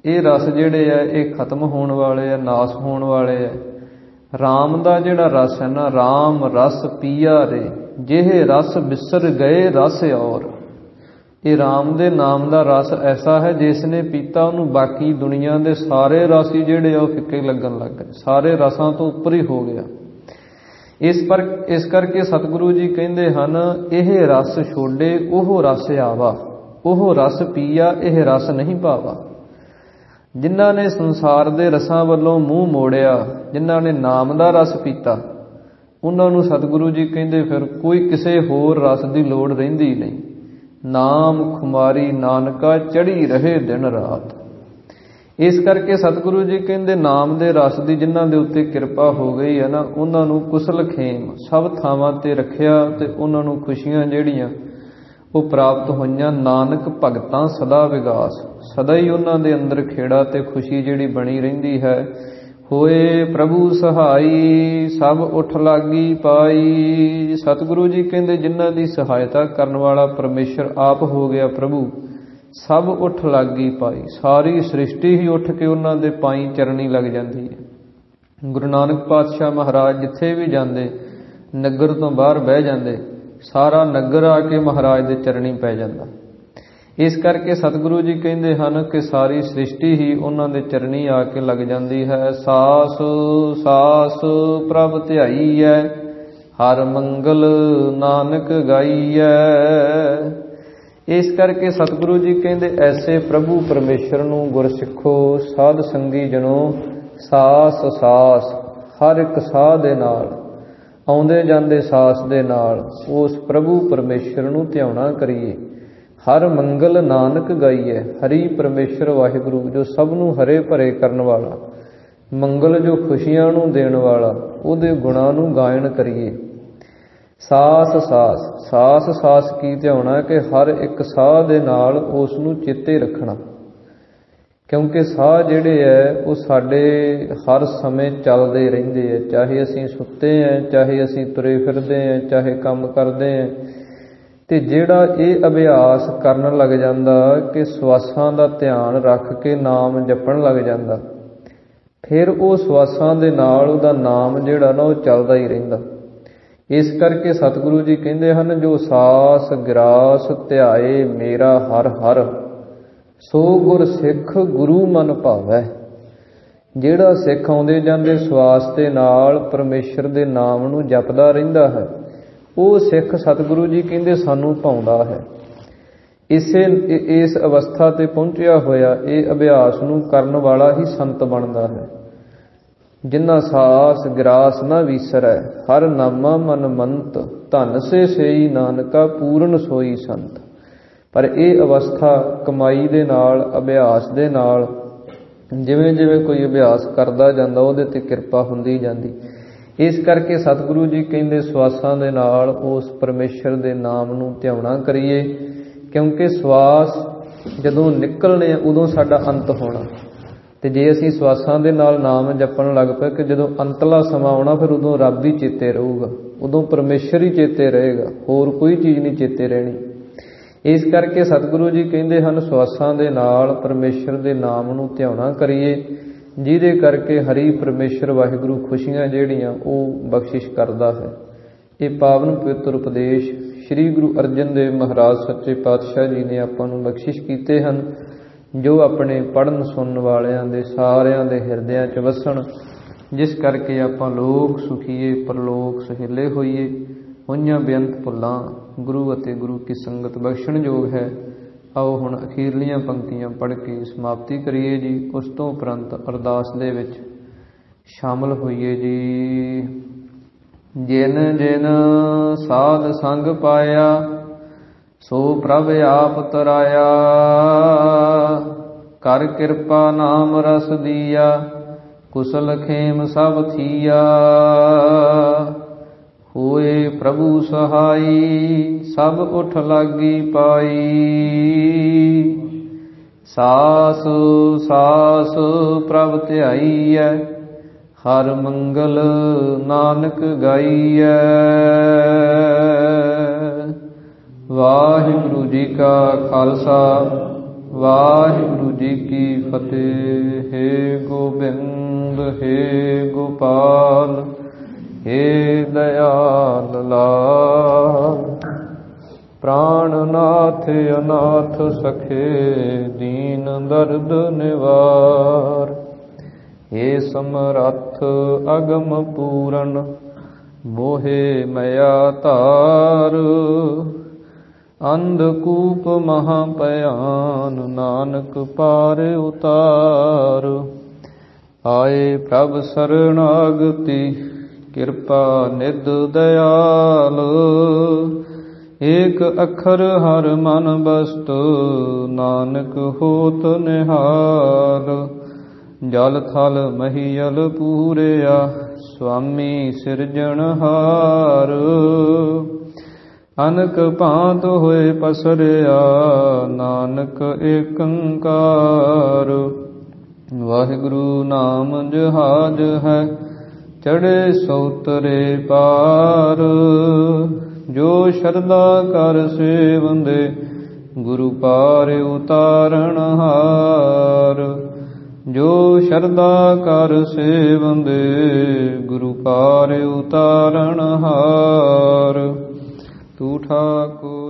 ਇਹ ਰਸ ਜਿਹੜੇ ਆ ਇਹ ਖਤਮ ਹੋਣ ਵਾਲੇ ਆ, ਨਾਸ ਹੋਣ ਵਾਲੇ ਆ। ਰਾਮ ਦਾ ਜਿਹੜਾ ਰਸ ਹੈ ਨਾ, ਰਾਮ ਰਸ ਪੀਆ ਰੇ ਜਿਹੇ ਰਸ ਬਿਸਰ ਗਏ ਰਸ ਔਰ। ਇਹ ਰਾਮ ਦੇ ਨਾਮ ਦਾ ਰਸ ਐਸਾ ਹੈ ਜਿਸ ਨੇ ਪੀਤਾ ਉਹਨੂੰ ਬਾਕੀ ਦੁਨੀਆ ਦੇ ਸਾਰੇ ਰਸ ਹੀ ਜਿਹੜੇ ਆ ਉਹ ਫਿੱਕੇ ਲੱਗਣ ਲੱਗ ਗਏ, ਸਾਰੇ ਰਸਾਂ ਤੋਂ ਉੱਪਰ ਹੀ ਹੋ ਗਿਆ। ਇਸ ਕਰਕੇ ਸਤਿਗੁਰੂ ਜੀ ਕਹਿੰਦੇ ਹਨ ਇਹ ਰਸ ਛੋਡੇ ਉਹ ਰਸ ਆਵਾ, ਉਹ ਰਸ ਪੀਆ ਇਹ ਰਸ ਨਹੀਂ ਭਾਵਾ। ਜਿਨ੍ਹਾਂ ਨੇ ਸੰਸਾਰ ਦੇ ਰਸਾਂ ਵੱਲੋਂ ਮੂੰਹ ਮੋੜਿਆ, ਜਿਨ੍ਹਾਂ ਨੇ ਨਾਮ ਦਾ ਰਸ ਪੀਤਾ, ਉਹਨਾਂ ਨੂੰ ਸਤਿਗੁਰੂ ਜੀ ਕਹਿੰਦੇ ਫਿਰ ਕੋਈ ਕਿਸੇ ਹੋਰ ਰਸ ਦੀ ਲੋੜ ਰਹਿੰਦੀ ਨਹੀਂ। ਨਾਮ ਖੁਮਾਰੀ ਨਾਨਕਾ ਚੜੀ ਰਹੇ ਦਿਨ ਰਾਤ। ਇਸ ਕਰਕੇ ਸਤਿਗੁਰੂ ਜੀ ਕਹਿੰਦੇ ਨਾਮ ਦੇ ਰਸ ਦੀ ਜਿਨ੍ਹਾਂ ਦੇ ਉੱਤੇ ਕਿਰਪਾ ਹੋ ਗਈ ਹੈ ਨਾ, ਉਹਨਾਂ ਨੂੰ ਕੁਸਲ ਖੇਮ ਸਭ ਥਾਵਾਂ ਤੇ ਰੱਖਿਆ ਤੇ ਉਹਨਾਂ ਨੂੰ ਖੁਸ਼ੀਆਂ ਜਿਹੜੀਆਂ ਉਹ ਪ੍ਰਾਪਤ ਹੋਈਆਂ। ਨਾਨਕ ਭਗਤਾਂ ਸਦਾ ਵਿਗਾਸ, ਸਦਾ ਹੀ ਉਹਨਾਂ ਦੇ ਅੰਦਰ ਖੇੜਾ ਤੇ ਖੁਸ਼ੀ ਜਿਹੜੀ ਬਣੀ ਰਹਿੰਦੀ ਹੈ। ਹੋਏ ਪ੍ਰਭੂ ਸਹਾਈ ਸਭ ਉਠ ਲਾਗੀ ਪਾਈ। ਸਤਿਗੁਰੂ ਜੀ ਕਹਿੰਦੇ ਜਿਨ੍ਹਾਂ ਦੀ ਸਹਾਇਤਾ ਕਰਨ ਵਾਲਾ ਪਰਮੇਸ਼ਰ ਆਪ ਹੋ ਗਿਆ ਪ੍ਰਭੂ, ਸਭ ਉਠ ਲਾਗੀ ਪਾਈ। ਸਾਰੀ ਸ੍ਰਿਸ਼ਟੀ ਹੀ ਉੱਠ ਕੇ ਉਹਨਾਂ ਦੇ ਪਾਈ ਚਰਨੀ ਲੱਗ ਜਾਂਦੀ ਹੈ। ਗੁਰੂ ਨਾਨਕ ਪਾਤਸ਼ਾਹ ਮਹਾਰਾਜ ਜਿੱਥੇ ਵੀ ਜਾਂਦੇ, ਨਗਰ ਤੋਂ ਬਾਹਰ ਬਹਿ ਜਾਂਦੇ, ਸਾਰਾ ਨਗਰ ਆ ਕੇ ਮਹਾਰਾਜ ਦੇ ਚਰਨੀ ਪੈ ਜਾਂਦਾ। ਇਸ ਕਰਕੇ ਸਤਿਗੁਰੂ ਜੀ ਕਹਿੰਦੇ ਹਨ ਕਿ ਸਾਰੀ ਸ੍ਰਿਸ਼ਟੀ ਹੀ ਉਹਨਾਂ ਦੇ ਚਰਨੀ ਆ ਕੇ ਲੱਗ ਜਾਂਦੀ ਹੈ। ਸਾਸ ਸਾਸ ਪ੍ਰਭ ਧਿਆਈਐ, ਹਰ ਮੰਗਲ ਨਾਨਕ ਗਾਈਐ। ਇਸ ਕਰਕੇ ਸਤਿਗੁਰੂ ਜੀ ਕਹਿੰਦੇ ਐਸੇ ਪ੍ਰਭੂ ਪਰਮੇਸ਼ਰ ਨੂੰ ਗੁਰਸਿੱਖੋ ਸਾਧ ਸੰਗੀ ਜਨੋ ਸਾਸ ਸਾਸ, ਹਰ ਇੱਕ ਸਾਹ ਦੇ ਨਾਲ, ਆਉਂਦੇ ਜਾਂਦੇ ਸਾਸ ਦੇ ਨਾਲ ਉਸ ਪ੍ਰਭੂ ਪਰਮੇਸ਼ਰ ਨੂੰ ਧਿਆਉਣਾ ਕਰੀਏ। हर मंगल नानक गाइए। हरि परमेश्वर वाहिगुरु जो सब नूं हरे भरे करन वाला, मंगल जो खुशियां नूं देण वाला, उहदे गुणां नूं गायन करिए। सास सास, सास सास की ध्याउणा कि हर एक साह दे नाल उस नूं चेते रखना, क्योंकि साह जिहड़े है वो साडे हर समय चलदे रहिंदे है। चाहे असीं सुत्ते हैं, चाहे असीं तुरे फिरदे हैं, चाहे काम करदे हैं, ते जिहड़ा ये अभ्यास करन लग जांदा कि सवासां दा ध्यान रख के नाम जपण लग जांदा, फिर वो सवासां दे नाल उहदा नाम जिहड़ा ना वो चलदा ही रहिंदा। इस करके सतगुरु जी कहंदे हन, जो सास गिरास ध्याए मेरा हर हर, सो गुर सिख गुरु मन भावै। जिहड़ा सिख आउंदे जांदे सवास दे नाल परमेश्वर दे नाम नूं जपदा रहिंदा है, ਉਹ ਸਿੱਖ ਸਤਿਗੁਰੂ ਜੀ ਕਹਿੰਦੇ ਸਾਨੂੰ ਭਾਉਂਦਾ ਹੈ। ਇਸ ਅਵਸਥਾ ਤੇ ਪਹੁੰਚਿਆ ਹੋਇਆ ਇਹ ਅਭਿਆਸ ਨੂੰ ਕਰਨ ਵਾਲਾ ਹੀ ਸੰਤ ਬਣਦਾ ਹੈ। ਜਿਨ੍ਹਾਂ ਸਾਸ ਗਿਰਾਸ ਨਾ ਵੀਸਰੈ, ਹਰ ਨਾਮਾ ਮਨ ਮੰਤ, ਧਨ ਸੇ ਸੇਈ ਨਾਨਕਾ ਪੂਰਨ ਸੋਈ ਸੰਤ। ਪਰ ਇਹ ਅਵਸਥਾ ਕਮਾਈ ਦੇ ਨਾਲ, ਅਭਿਆਸ ਦੇ ਨਾਲ, ਜਿਵੇਂ ਜਿਵੇਂ ਕੋਈ ਅਭਿਆਸ ਕਰਦਾ ਜਾਂਦਾ ਉਹਦੇ ਤੇ ਕਿਰਪਾ ਹੁੰਦੀ ਜਾਂਦੀ। ਇਸ ਕਰਕੇ ਸਤਿਗੁਰੂ ਜੀ ਕਹਿੰਦੇ ਸਵਾਸਾਂ ਦੇ ਨਾਲ ਉਸ ਪਰਮੇਸ਼ਰ ਦੇ ਨਾਮ ਨੂੰ ਧਿਆਉਣਾ ਕਰੀਏ, ਕਿਉਂਕਿ ਸਵਾਸ ਜਦੋਂ ਨਿਕਲਣੇ ਉਦੋਂ ਸਾਡਾ ਅੰਤ ਹੋਣਾ। ਤੇ ਜੇ ਅਸੀਂ ਸਵਾਸਾਂ ਦੇ ਨਾਲ ਨਾਮ ਜਪਣ ਲੱਗ ਪਏ ਕਿ ਜਦੋਂ ਅੰਤਲਾ ਸਮਾਂ ਆਉਣਾ, ਫਿਰ ਉਦੋਂ ਰੱਬ ਹੀ ਚੇਤੇ ਰਹੂਗਾ, ਉਦੋਂ ਪਰਮੇਸ਼ਰ ਹੀ ਚੇਤੇ ਰਹੇਗਾ, ਹੋਰ ਕੋਈ ਚੀਜ਼ ਨਹੀਂ ਚੇਤੇ ਰਹਿਣੀ। ਇਸ ਕਰਕੇ ਸਤਿਗੁਰੂ ਜੀ ਕਹਿੰਦੇ ਹਨ ਸਵਾਸਾਂ ਦੇ ਨਾਲ ਪਰਮੇਸ਼ਰ ਦੇ ਨਾਮ ਨੂੰ ਧਿਆਉਣਾ ਕਰੀਏ, ਜਿਹਦੇ ਕਰਕੇ ਹਰੀ ਪਰਮੇਸ਼ਰ ਵਾਹਿਗੁਰੂ ਖੁਸ਼ੀਆਂ ਜਿਹੜੀਆਂ ਉਹ ਬਖਸ਼ਿਸ਼ ਕਰਦਾ ਹੈ। ਇਹ ਪਾਵਨ ਪਵਿੱਤਰ ਉਪਦੇਸ਼ ਸ੍ਰੀ ਗੁਰੂ ਅਰਜਨ ਦੇਵ ਮਹਾਰਾਜ ਸੱਚੇ ਪਾਤਸ਼ਾਹ ਜੀ ਨੇ ਆਪਾਂ ਨੂੰ ਬਖਸ਼ਿਸ਼ ਕੀਤੇ ਹਨ, ਜੋ ਆਪਣੇ ਪੜ੍ਹਨ ਸੁਣਨ ਵਾਲਿਆਂ ਦੇ ਸਾਰਿਆਂ ਦੇ ਹਿਰਦਿਆਂ 'ਚ ਵਸਣ, ਜਿਸ ਕਰਕੇ ਆਪਾਂ ਲੋਕ ਸੁਖੀਏ ਪਰਲੋਕ ਸੁਹੇਲੇ ਹੋਈਏ। ਹੋਈਆਂ ਬੇਅੰਤ ਭੁੱਲਾਂ ਗੁਰੂ ਅਤੇ ਗੁਰੂ ਕੀ ਸੰਗਤ ਬਖਸ਼ਣਯੋਗ ਹੈ। ਆਓ ਹੁਣ ਅਖੀਰਲੀਆਂ ਪੰਕਤੀਆਂ ਪੜ੍ਹ ਕੇ ਸਮਾਪਤੀ ਕਰੀਏ ਜੀ। ਉਸ ਤੋਂ ਉਪਰੰਤ ਅਰਦਾਸ ਦੇ ਵਿੱਚ ਸ਼ਾਮਲ ਹੋਈਏ ਜੀ। ਜਿਨ ਜਿਨ ਸਾਧ ਸੰਗ ਪਾਇਆ, ਸੋ ਪ੍ਰਭ ਆਪ ਤਰਾਇਆ, ਕਰ ਕਿਰਪਾ ਨਾਮ ਰਸ ਦੀਆ, ਕੁਸਲ ਖੇਮ ਸਭ ਥੀਆ। ਹੋਏ ਪ੍ਰਭੂ ਸਹਾਈ, ਸਭ ਉਠ ਲਾਗੀ ਪਾਈ। ਸਾਸ ਸਾਸ ਪ੍ਰਭ ਧਿਆਈਐ, ਹਰ ਮੰਗਲ ਨਾਨਕ ਗਾਈਐ। ਵਾਹਿਗੁਰੂ ਜੀ ਕਾ ਖਾਲਸਾ, ਵਾਹਿਗੁਰੂ ਜੀ ਕੀ ਫਤਿਹ। ਹੇ ਗੋਬਿੰਦ ਹੇ ਗੋਪਾਲ, हे दयाल लाल। प्राणनाथ अनाथ सखे, दीन दर्द निवार। हे समरथ अगम पूरन, मोहे मया तार। अंधकूप महाभयान, नानक पार उतार। आए प्रभ शरणागति, किरपा निध दयाल। एक अखर हर मन बसत, नानक होत निहाल। जल थल महीयल पूरिया, स्वामी सिरजनहार। अनक भांत होए पसरिया, नानक एकंकार। वाहिगुरु नाम जहाज है, चढ़े सौतरे पार। जो शरदा कर सेवंदे, गुरु पार उतारण हार। जो शरदा कर सेवंदे, गुरु पार उतारण हार। तू ठाकुर